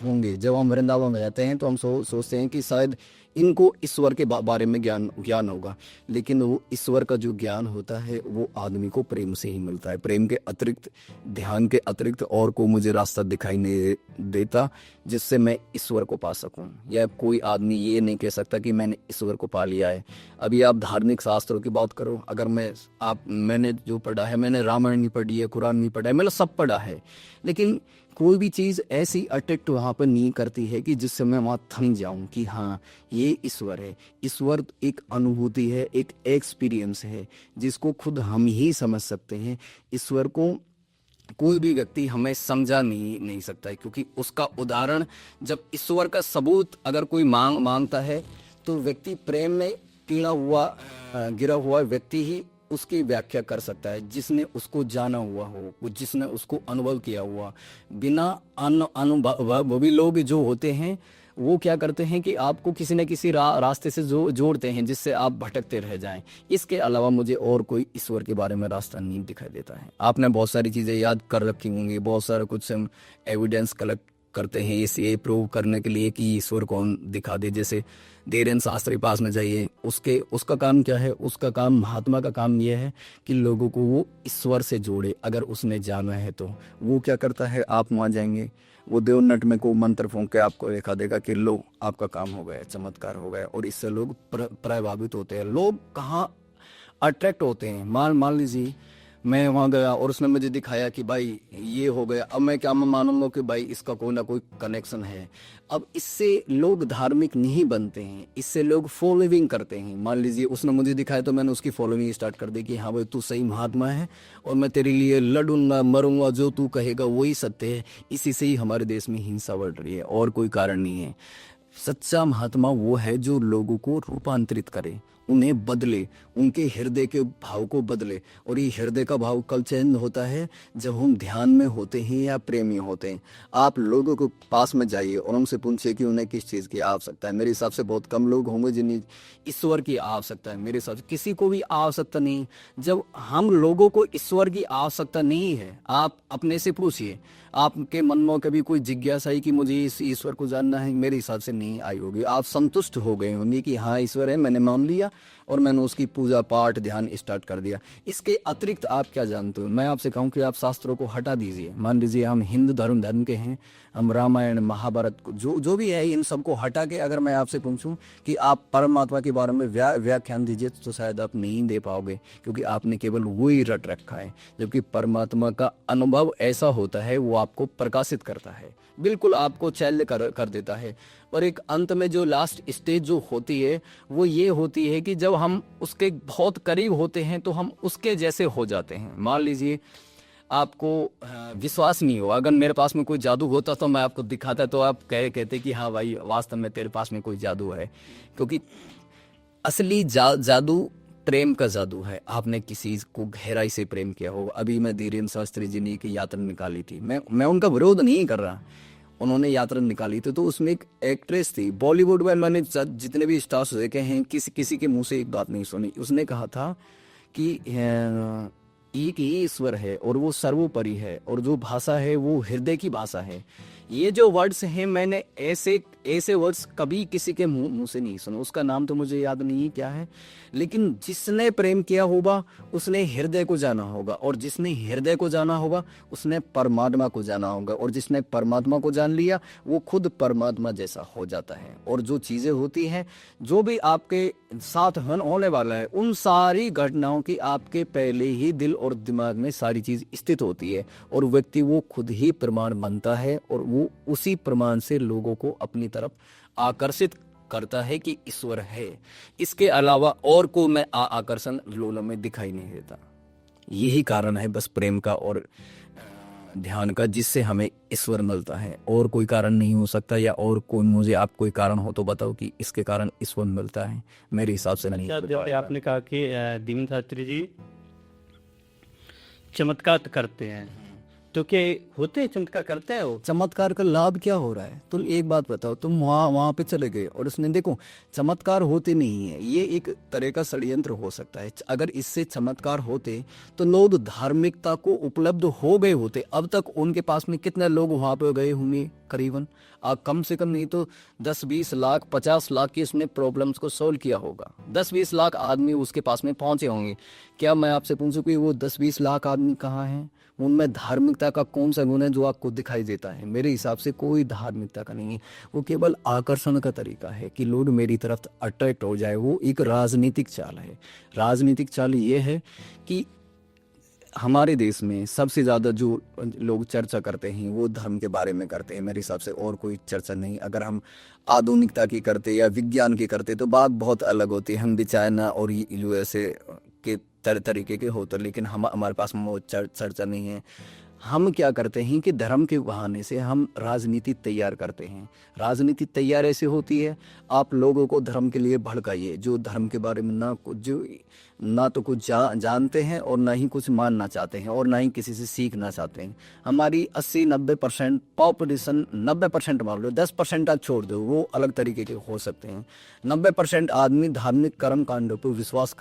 जब हम वृंदावन में जाते हैं तो हम सोचते हैं कि शायद इनको ईश्वर के बारे में ज्ञान होगा, लेकिन वो ईश्वर का जो ज्ञान होता है वो आदमी को प्रेम से ही मिलता है। प्रेम के अतिरिक्त, ध्यान के अतिरिक्त और को मुझे रास्ता दिखाई नहीं देता जिससे मैं ईश्वर को पा सकूं। या कोई आदमी ये नहीं कह सकता कि मैंने ईश्वर को पा लिया है। अभी आप धार्मिक शास्त्रों की बात करो, अगर मैंने जो पढ़ा है, मैंने रामायण नहीं पढ़ी है, कुरान नहीं पढ़ा है, मैंने सब पढ़ा है, लेकिन कोई भी चीज़ ऐसी अट्रैक्ट वहाँ पर नहीं करती है कि जिससे मैं वहाँ थम जाऊँ कि हाँ ये ईश्वर है। ईश्वर एक अनुभूति है, एक एक्सपीरियंस है जिसको खुद हम ही समझ सकते हैं। ईश्वर को कोई भी व्यक्ति हमें समझा नहीं सकता है, क्योंकि उसका उदाहरण, जब ईश्वर का सबूत अगर कोई मांगता है तो व्यक्ति प्रेम में गिरा हुआ व्यक्ति ही उसकी व्याख्या कर सकता है, जिसने उसको जाना हुआ हो, जिसने उसको अनुभव किया हुआ। बिना अनुभवी लोग जो होते हैं वो क्या करते हैं कि आपको किसी न किसी रास्ते से जोड़ते हैं जिससे आप भटकते रह जाएं। इसके अलावा मुझे और कोई ईश्वर के बारे में रास्ता नहीं दिखाई देता है। आपने बहुत सारी चीज़ें याद कर रखी होंगी, बहुत सारा कुछ एविडेंस कलेक्ट करते हैं इस ये प्रूव करने के लिए कि ईश्वर कौन दिखा दे। जैसे धीरेन शास्त्री पास में जाइए, उसका काम क्या है? उसका काम, महात्मा का काम यह है कि लोगों को वो ईश्वर से जोड़े। अगर उसने जाना है तो वो क्या करता है, आप वहाँ जाएंगे, वो देवनट में को मंत्र फूंक के आपको दिखा देगा कि लो आपका काम हो गया, चमत्कार हो गया। और इससे लोग प्रभावित होते हैं। लोग कहाँ अट्रैक्ट होते हैं? मान लीजिए मैं वहाँ गया और उसने मुझे दिखाया कि भाई ये हो गया, अब मैं क्या मानूंगा कि भाई इसका कोई ना कोई कनेक्शन है। अब इससे लोग धार्मिक नहीं बनते हैं, इससे लोग फॉलोइंग करते हैं। मान लीजिए उसने मुझे दिखाया तो मैंने उसकी फॉलोइंग स्टार्ट कर दी कि हाँ भाई तू सही महात्मा है और मैं तेरे लिए लड़ूंगा मरूंगा, जो तू कहेगा वही सत्य है। इसी से ही हमारे देश में हिंसा बढ़ रही है, और कोई कारण नहीं है। सच्चा महात्मा वो है जो लोगों को रूपांतरित करे, उन्हें बदले, उनके हृदय के भाव को बदले। और ये हृदय का भाव कब चेंज होता है? जब हम ध्यान में होते हैं या प्रेमी होते हैं। आप लोगों को पास में जाइए और उनसे पूछिए कि उन्हें किस चीज़ की आवश्यकता है। मेरे हिसाब से बहुत कम लोग होंगे जिन्हें ईश्वर की आवश्यकता है। मेरे हिसाब से किसी को भी आवश्यकता नहीं। जब हम लोगों को ईश्वर की आवश्यकता नहीं है, आप अपने से पूछिए, आपके मन में कभी कोई जिज्ञासा है कि मुझे इस ईश्वर को जानना है? मेरे हिसाब से नहीं आई होगी। आप संतुष्ट हो गए होंगे कि हाँ ईश्वर है, मैंने मान लिया और मैंने उसकी पूजा पाठ ध्यान स्टार्ट कर दिया। इसके अतिरिक्त आप क्या जानते हो? मैं आपसे कहूँ कि आप शास्त्रों को हटा दीजिए। मान लीजिए हम हिंदू धर्म के हैं, हम रामायण महाभारत को जो भी है इन सबको हटा के अगर मैं आपसे पूछूं कि आप परमात्मा के बारे में व्याख्यान दीजिए तो शायद आप नहीं दे पाओगे, क्योंकि आपने केवल वही रट रखा है। जबकि परमात्मा का अनुभव ऐसा होता है, वो आपको प्रकाशित करता है, बिल्कुल आपको चैल्य कर देता है। और एक अंत में जो लास्ट स्टेज जो होती है वो ये होती है कि जब हम उसके बहुत करीब होते हैं तो हम उसके जैसे हो जाते हैं। मान लीजिए आपको विश्वास नहीं हो, अगर मेरे पास में कोई जादू होता तो मैं आपको दिखाता, तो आप कहते कि हाँ भाई वास्तव में तेरे पास में कोई जादू है। क्योंकि असली जादू प्रेम का जादू है। आपने किसी को गहराई से प्रेम किया हो। अभी मैं धीरेन शास्त्री जी ने की यात्रा निकाली थी, मैं उनका विरोध नहीं कर रहा, उन्होंने यात्रा निकाली थी। तो उसमें एक एक्ट्रेस थी बॉलीवुड में, मैंने जितने भी स्टार्स देखे हैं किसी के मुंह से एक बात नहीं सुनी। उसने कहा था कि एक ही ईश्वर है और वो सर्वोपरि है, और जो भाषा है वो हृदय की भाषा है। ये जो वर्ड्स हैं मैंने ऐसे वर्ड्स कभी किसी के मुंह से नहीं सुने। उसका नाम तो मुझे याद नहीं क्या है, लेकिन जिसने प्रेम किया होगा उसने हृदय को जाना होगा, और जिसने हृदय को जाना होगा उसने परमात्मा को जाना होगा, और जिसने परमात्मा को जान लिया वो खुद परमात्मा जैसा हो जाता है। और जो चीज़ें होती हैं, जो भी आपके साथ होने वाला है, उन सारी घटनाओं की आपके पहले ही दिल और दिमाग में सारी चीज़ स्थित होती है, और व्यक्ति वो खुद ही प्रमाण बनता है, और वो उसी प्रमाण से लोगों को अपनी तरफ आकर्षित करता है कि ईश्वर है। इसके अलावा और को मैं आकर्षण लोगों में दिखाई नहीं देता। यही कारण है बस प्रेम का और ध्यान का, जिससे हमें ईश्वर मिलता है। और कोई कारण नहीं हो सकता, या और कोई मुझे आप कोई कारण हो तो बताओ कि इसके कारण ईश्वर मिलता है। मेरे हिसाब से नहीं। जैसे आपने कहा कि धीरेन शास्त्री जी चमत्कार करते हैं, तो क्या होते हैं चमत्कार करते हैं? वो चमत्कार का लाभ क्या हो रहा है? तुम एक बात बताओ, तुम वहां पे चले गए और उसने देखो चमत्कार होते नहीं है। ये एक तरह का षड्यंत्र हो सकता है। अगर इससे चमत्कार होते तो लोग धार्मिकता को उपलब्ध हो गए होते। अब तक उनके पास में कितने लोग वहां पे गए होंगे? करीबन कम से कम नहीं तो 10-20 लाख 50 लाख की इसने प्रॉब्लम्स को सोल्व किया होगा। 10-20 लाख आदमी उसके पास में पहुंचे होंगे। क्या मैं आपसे पूछूं कि वो 10-20 लाख आदमी कहाँ हैं? उनमें धार्मिकता का कौन सा गुण है जो आपको दिखाई देता है? मेरे हिसाब से कोई धार्मिकता का नहीं है। वो केवल आकर्षण का तरीका है कि लोग मेरी तरफ अट्रैक्ट हो जाए। वो एक राजनीतिक चाल है। राजनीतिक चाल ये है कि हमारे देश में सबसे ज़्यादा जो लोग चर्चा करते हैं वो धर्म के बारे में करते हैं। मेरे हिसाब से और कोई चर्चा नहीं। अगर हम आधुनिकता की करते या विज्ञान की करते तो बात बहुत अलग होती है। हम भी चाइना और यूएसए के तरीके के होते, लेकिन हमारे पास में वो चर्चा नहीं है। हम क्या करते हैं कि धर्म के बहाने से हम राजनीति तैयार करते हैं। राजनीति तैयार ऐसे होती है, आप लोगों को धर्म के लिए भड़काइए जो धर्म के बारे में ना तो कुछ जानते हैं और ना ही कुछ मानना चाहते हैं और ना ही किसी से सीखना चाहते हैं। हमारी 80-90% पॉपुलेशन, 90% मान लो, 10% आप छोड़ दो, वो अलग तरीके के हो सकते हैं। 90% आदमी धार्मिक कर्म कांडों पर विश्वास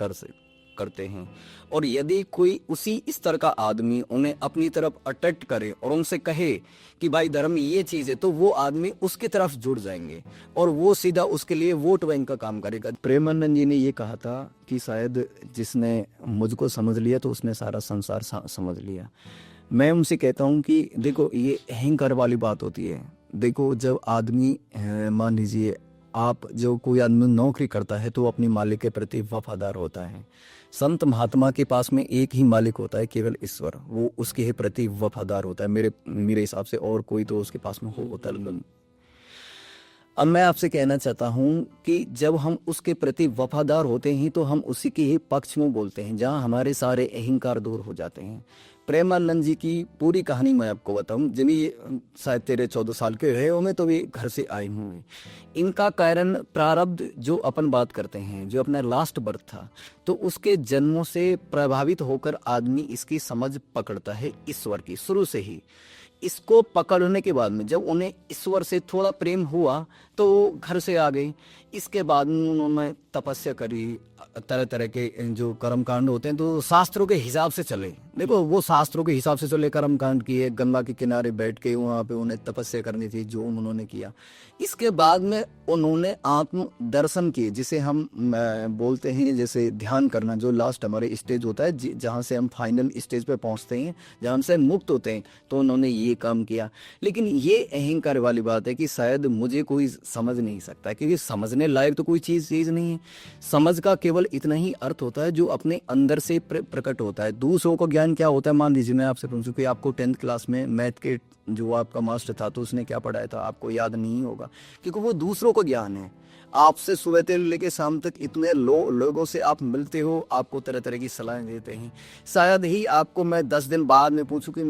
करते हैं। और यदि कोई उसी इस तरह का आदमी उन्हें अपनी तरफ अट्रैक्ट करे और उनसे कहे कि भाई धर्म ये चीज़ है, तो वो आदमी उसकी तरफ जुड़ जाएंगे और वो सीधा उसके लिए वोट बैंक का काम करेगा। प्रेमानंद जी ने ये कहा था कि शायद जिसने मुझको समझ लिया तो उसने सारा संसार समझ लिया। मैं उनसे कहता हूँ कि देखो, ये अहंकार वाली बात होती है। देखो, जब आदमी मान लीजिए आप जो कोई आदमी नौकरी करता है तो वो अपनी मालिक के प्रति वफादार होता है। संत महात्मा के पास में एक ही मालिक होता है, केवल ईश्वर। वो उसके प्रति वफादार होता है मेरे हिसाब से, और कोई तो उसके पास में होता नहीं। अब मैं आपसे कहना चाहता हूँ कि जब हम उसके प्रति वफादार होते हैं तो हम उसी के ही पक्ष में बोलते हैं, जहाँ हमारे सारे अहंकार दूर हो जाते हैं। प्रेमानंद जी की पूरी कहानी मैं आपको बताऊं। जब ये शायद 13-14 साल के रहे होंगे तो वे घर से आए होंगे। इनका कारण प्रारब्ध जो अपन बात करते हैं, जो अपना लास्ट बर्थ था, तो उसके जन्मों से प्रभावित होकर आदमी इसकी समझ पकड़ता है ईश्वर की शुरू से ही। इसको पकड़ने के बाद में जब उन्हें ईश्वर से थोड़ा प्रेम हुआ तो घर से आ गए। इसके बाद में उन्होंने तपस्या करी, तरह तरह के जो कर्म कांड होते हैं तो शास्त्रों के हिसाब से चले। देखो, वो शास्त्रों के हिसाब से चले, कर्म कांड किए, गंगा के किनारे बैठ के वहाँ पे उन्हें तपस्या करनी थी, जो उन्होंने किया। इसके बाद में उन्होंने आत्म दर्शन किए, जिसे हम बोलते हैं जैसे ध्यान करना, जो लास्ट हमारे स्टेज होता है, जहाँ से हम फाइनल स्टेज पे पहुँचते हैं, जहाँ से मुक्त होते हैं। तो उन्होंने ये काम किया। लेकिन ये अहंकार वाली बात है कि शायद मुझे कोई समझ नहीं सकता, क्योंकि समझने लायक तो कोई चीज़ नहीं है। समझ का केवल इतना ही अर्थ होता है जो अपने अंदर से प्रकट होता है। दूसरों को ज्ञान क्या होता है? मान लीजिए मैं आपसे पूछूं कि आपको 10th क्लास में मैथ के जो आपका मास्टर था तो उसने क्या पढ़ाया था, आपको याद नहीं होगा, क्योंकि वो दूसरों को ज्ञान है। आपसे सुबह से लेकर शाम तक इतने लोगों से आप मिलते हो, आपको तरह तरह की सलाहें देते हैं। शायद ही आपको मैं 10 दिन बाद में पूछूं कि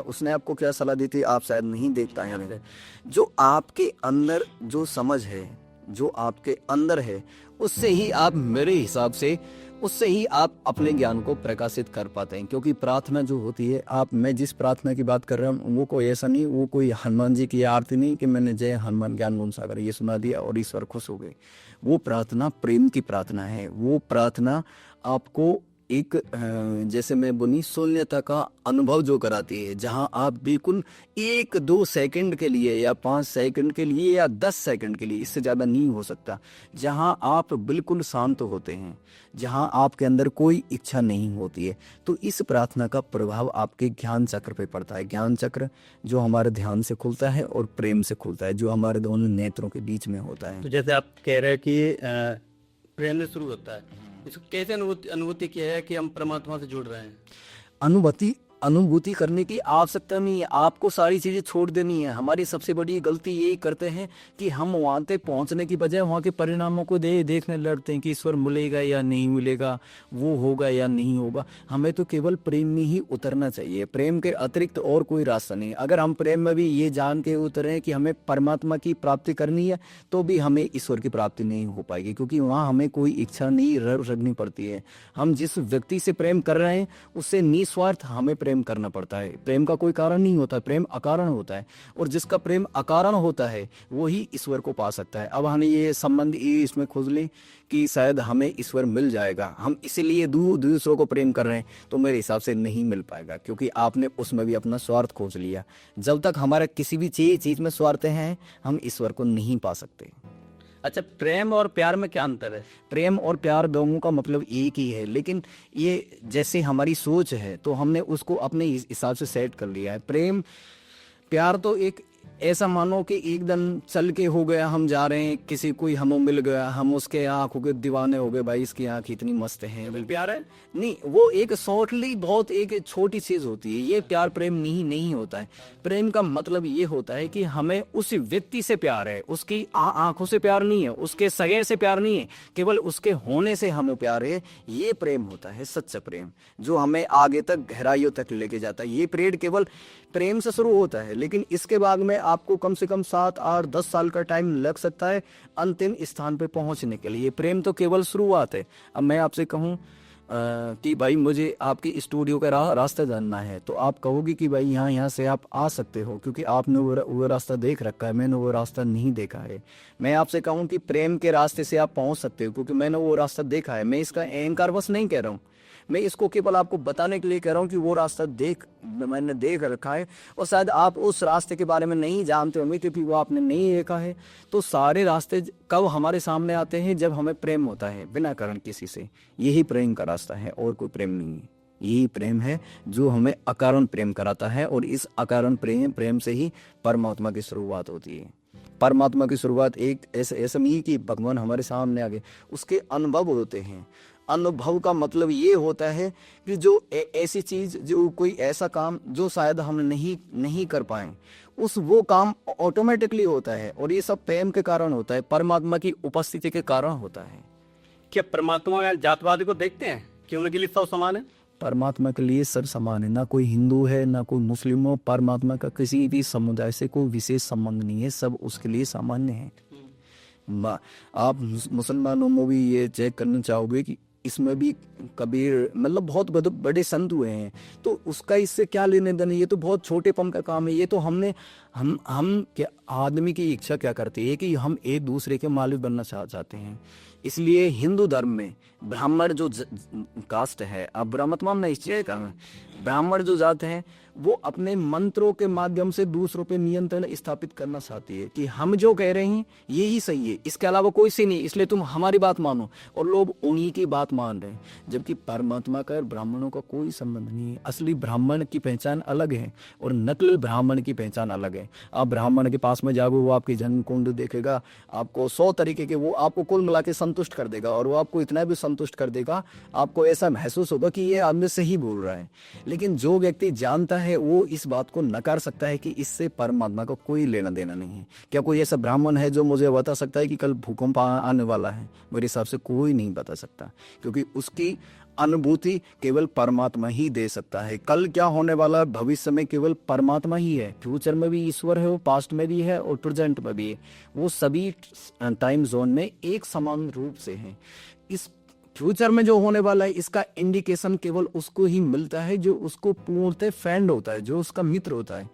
उसने आपको क्या सलाह दी थी, आप शायद नहीं देखता है। जो आपके अंदर जो समझ है, जो आपके अंदर है, उससे ही आप, मेरे हिसाब से उससे ही आप अपने ज्ञान को प्रकाशित कर पाते हैं। क्योंकि प्रार्थना जो होती है, मैं जिस प्रार्थना की बात कर रहा हूँ वो कोई ऐसा नहीं, वो कोई हनुमान जी की आरती नहीं कि मैंने जय हनुमान ज्ञान गुण सागर ये सुना दिया और ईश्वर खुश हो गए। वो प्रार्थना प्रेम की प्रार्थना है। वो प्रार्थना आपको एक जैसे मैं बोली शून्यता का अनुभव जो कराती है, जहां आप बिल्कुल 1-2 सेकंड के लिए या 5 सेकंड के लिए या 10 सेकंड के लिए, इससे ज़्यादा नहीं हो सकता, जहां आप बिल्कुल शांत होते हैं, जहां आपके अंदर कोई इच्छा नहीं होती है। तो इस प्रार्थना का प्रभाव आपके ज्ञान चक्र पे पड़ता है। ज्ञान चक्र जो हमारे ध्यान से खुलता है और प्रेम से खुलता है, जो हमारे दोनों नेत्रों के बीच में होता है। तो जैसे आप कह रहे हैं कि प्रेम से शुरू होता है, इसको कैसे अनुभूति किया है कि हम परमात्मा से जुड़ रहे हैं? अनुभूति करने की आवश्यकता नहीं है, आपको सारी चीज़ें छोड़ देनी है। हमारी सबसे बड़ी गलती यही करते हैं कि हम वहाँ तक पहुँचने की बजाय वहाँ के परिणामों को देखने लड़ते हैं कि ईश्वर मिलेगा या नहीं मिलेगा, वो होगा या नहीं होगा। हमें तो केवल प्रेम में ही उतरना चाहिए, प्रेम के अतिरिक्त और कोई रास्ता नहीं। अगर हम प्रेम में भी ये जान के उतरे कि हमें परमात्मा की प्राप्ति करनी है, तो भी हमें ईश्वर की प्राप्ति नहीं हो पाएगी, क्योंकि वहाँ हमें कोई इच्छा नहीं रखनी पड़ती है। हम जिस व्यक्ति से प्रेम कर रहे हैं उससे निस्वार्थ हमें प्रेम करना पड़ता है। प्रेम का कोई कारण नहीं होता, प्रेम अकारण होता है, और जिसका प्रेम अकारण होता है वो ही ईश्वर को पा सकता है। अब हमने ये संबंध ये इसमें खोज ली कि शायद हमें ईश्वर मिल जाएगा, हम इसीलिए दूसरों को प्रेम कर रहे हैं, तो मेरे हिसाब से नहीं मिल पाएगा, क्योंकि आपने उसमें भी अपना स्वार्थ खोज लिया। जब तक हमारा किसी भी चीज में स्वार्थ है, हम ईश्वर को नहीं पा सकते। अच्छा, प्रेम और प्यार में क्या अंतर है? प्रेम और प्यार दोनों का मतलब एक ही है, लेकिन ये जैसे हमारी सोच है तो हमने उसको अपने हिसाब से सेट कर लिया है। प्यार तो एक ऐसा मानो कि एकदम चल के हो गया, हम जा रहे हैं, किसी कोई हमें मिल गया, हम उसके आंखों के दीवाने हो गए, भाई इसकी आंख इतनी मस्त है, प्यार है? नहीं, वो एक शॉर्टली बहुत एक छोटी चीज होती है। ये प्यार प्रेम नहीं होता है। प्रेम का मतलब ये होता है कि हमें उस व्यक्ति से प्यार है, उसकी आंखों से प्यार नहीं है, उसके सगे से प्यार नहीं है, केवल उसके होने से हमें प्यार है। ये प्रेम होता है सच्चा प्रेम, जो हमें आगे तक गहराइयों तक लेके जाता है। ये पीरियड केवल प्रेम से शुरू होता है, लेकिन इसके बाद में आपको कम से कम 7, 8, 10 साल का टाइम लग सकता है अंतिम स्थान पे पहुंचने के लिए। प्रेम तो केवल शुरुआत है। अब मैं आपसे कहूं, कि भाई मुझे आपकी स्टूडियो का रास्ता जानना है, तो आप कहोगे कि भाई यहाँ से आप आ सकते हो, क्योंकि आपने वो रास्ता देख रखा है, मैंने वो रास्ता नहीं देखा है। मैं आपसे कहूँ कि प्रेम के रास्ते से आप पहुँच सकते हो, क्योंकि मैंने वो रास्ता देखा है। मैं इसका अहंकार बस नहीं कह रहा हूँ, मैं इसको केवल आपको बताने के लिए कह रहा हूँ कि वो रास्ता मैंने देख रखा है। और शायद आप उस रास्ते के बारे में नहीं जानते होंगे, क्योंकि वो आपने नहीं देखा है। तो सारे रास्ते कब हमारे सामने आते हैं? जब हमें प्रेम होता है बिना कारण किसी से। यही प्रेम का रास्ता है, और कोई प्रेम नहीं है। यही प्रेम है जो हमें अकारण प्रेम कराता है, और इस अकारण प्रेम से ही परमात्मा की शुरुआत होती है। परमात्मा की शुरुआत एक ऐसा नहीं कि भगवान हमारे सामने आ गए, उसके अनुभव होते हैं। अनुभव का मतलब ये होता है कि जो ऐसी चीज, जो कोई ऐसा काम जो शायद हम नहीं कर पाए, वो काम ऑटोमेटिकली होता है। और ये सब प्रेम के कारण होता है, परमात्मा की उपस्थिति के कारण होता है। क्या परमात्मा या जातवादी को देखते हैं कि उनके लिए सब समान है? परमात्मा के लिए सब समान है, ना कोई हिंदू है ना कोई मुस्लिम हो। परमात्मा का किसी भी समुदाय से कोई विशेष संबंध नहीं है, सब उसके लिए सामान्य है। आप मुसलमानों में भी ये चेक करना चाहोगे कि इसमें भी कबीर मतलब बहुत बड़े संत हुए हैं, तो उसका इससे क्या लेने देने? ये तो बहुत छोटे पम का काम है। ये तो हम क्या, आदमी की इच्छा क्या करती है कि हम एक दूसरे के मालिक बनना चाहते हैं। इसलिए हिंदू धर्म में ब्राह्मण जो कास्ट है, अब ब्राह्मण में निश्चय करना, ब्राह्मण जो जात है वो अपने मंत्रों के माध्यम से दूसरों पे नियंत्रण स्थापित करना चाहती है कि हम जो कह रहे हैं यही सही है, इसके अलावा कोई सी नहीं, इसलिए तुम हमारी बात मानो। और लोग उन्हीं की बात मान रहे हैं, जबकि परमात्मा का ब्राह्मणों का कोई संबंध नहीं है। असली ब्राह्मण की पहचान अलग है और नकली ब्राह्मण की पहचान अलग है। आप ब्राह्मण के पास में जाओगे, वो आपकी जन्म कुंड देखेगा, आपको 100 तरीके के, वो आपको कुल मिला के संतुष्ट कर देगा। और वो आपको इतना भी संतुष्ट कर देगा, आपको ऐसा महसूस होगा कि ये आदमी सही बोल रहा है। लेकिन जो व्यक्ति जानता है वो इस बात को नकार सकता है कि इससे परमात्मा को कोई लेना देना नहीं है। क्या कोई ऐसा ब्राह्मण है जो मुझे बता सकता है कि कल भूकंप आने वाला है? मेरे हिसाब से कोई नहीं बता सकता, क्योंकि उसकी अनुभूति केवल परमात्मा ही दे सकता है। कल क्या होने वाला भविष्य में केवल परमात्मा ही है। फ्यूचर में भी ईश्वर है, वो पास्ट में भी है और प्रेजेंट में भी है। वो सभी टाइम जोन में एक समान रूप से हैं। इस फ्यूचर में जो होने वाला है इसका इंडिकेशन केवल उसको ही मिलता है जो उसको पूर्णतः फ्रेंड होता है, जो उसका मित्र होता है।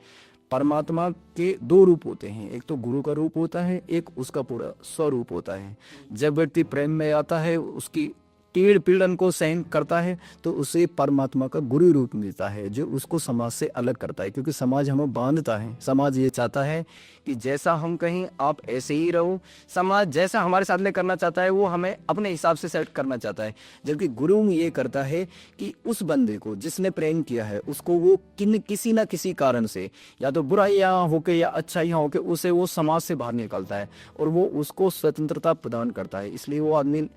परमात्मा के 2 रूप होते हैं, एक तो गुरु का रूप होता है, एक उसका पूरा स्वरूप होता है। जब व्यक्ति प्रेम में आता है, उसकी पीड़ पीड़न को सहन करता है, तो उसे परमात्मा का गुरु रूप मिलता है, जो उसको समाज से अलग करता है। क्योंकि समाज हमें बांधता है, समाज ये चाहता है कि जैसा हम कहें आप ऐसे ही रहो। समाज जैसा हमारे साथ में करना चाहता है वो हमें अपने हिसाब से सेट करना चाहता है, जबकि गुरु ये करता है कि उस बंदे को जिसने प्रेम किया है उसको वो किसी ना किसी कारण से, या तो बुराइयाँ होके या अच्छाइयाँ होके, उसे वो समाज से बाहर निकालता है और वो उसको स्वतंत्रता प्रदान करता है। इसलिए वो आदमी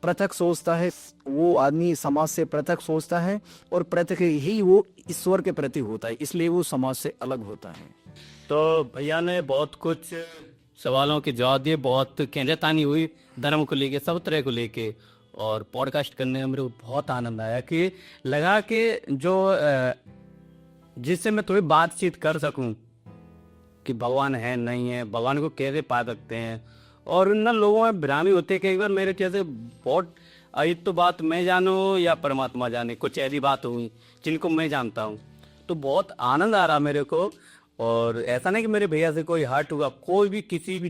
पृथक सोचता है, वो आदमी समाज से पृथक सोचता है और पृथक ही वो ईश्वर के प्रति होता है, इसलिए वो समाज से अलग होता है। तो भैया ने बहुत कुछ सवालों के जवाब दिए, बहुत केंद्रतानी हुई धर्म को लेके, सब तरह को लेके, और पॉडकास्ट करने में मेरे को बहुत आनंद आया कि लगा कि जो जिससे मैं थोड़ी बातचीत कर सकूं कि भगवान है नहीं है, भगवान को कैसे पा सकते हैं। और उन लोगों में भ्रामी होते हैं कई बार मेरे जैसे बहुत, एक तो बात मैं जानू या परमात्मा जाने, कुछ ऐसी बात हुई जिनको मैं जानता हूँ। तो बहुत आनंद आ रहा मेरे को। और ऐसा नहीं कि मेरे भैया से कोई हर्ट हुआ, कोई भी किसी भी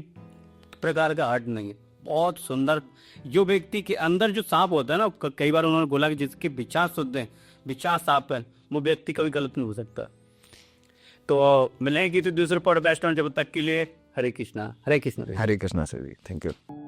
प्रकार का हर्ट नहीं है। बहुत सुंदर, जो व्यक्ति के अंदर जो सांप होता है ना, कई बार उन्होंने बोला कि जिसके विचार शुद्ध हैं, विचार साफ है, वो व्यक्ति कभी गलत नहीं हो सकता। तो मिलेंगे तो दूसरे पॉडकास्ट में, जब तक के लिए Hare Krishna. Hare Krishna. Hare Krishna sir ji, thank you.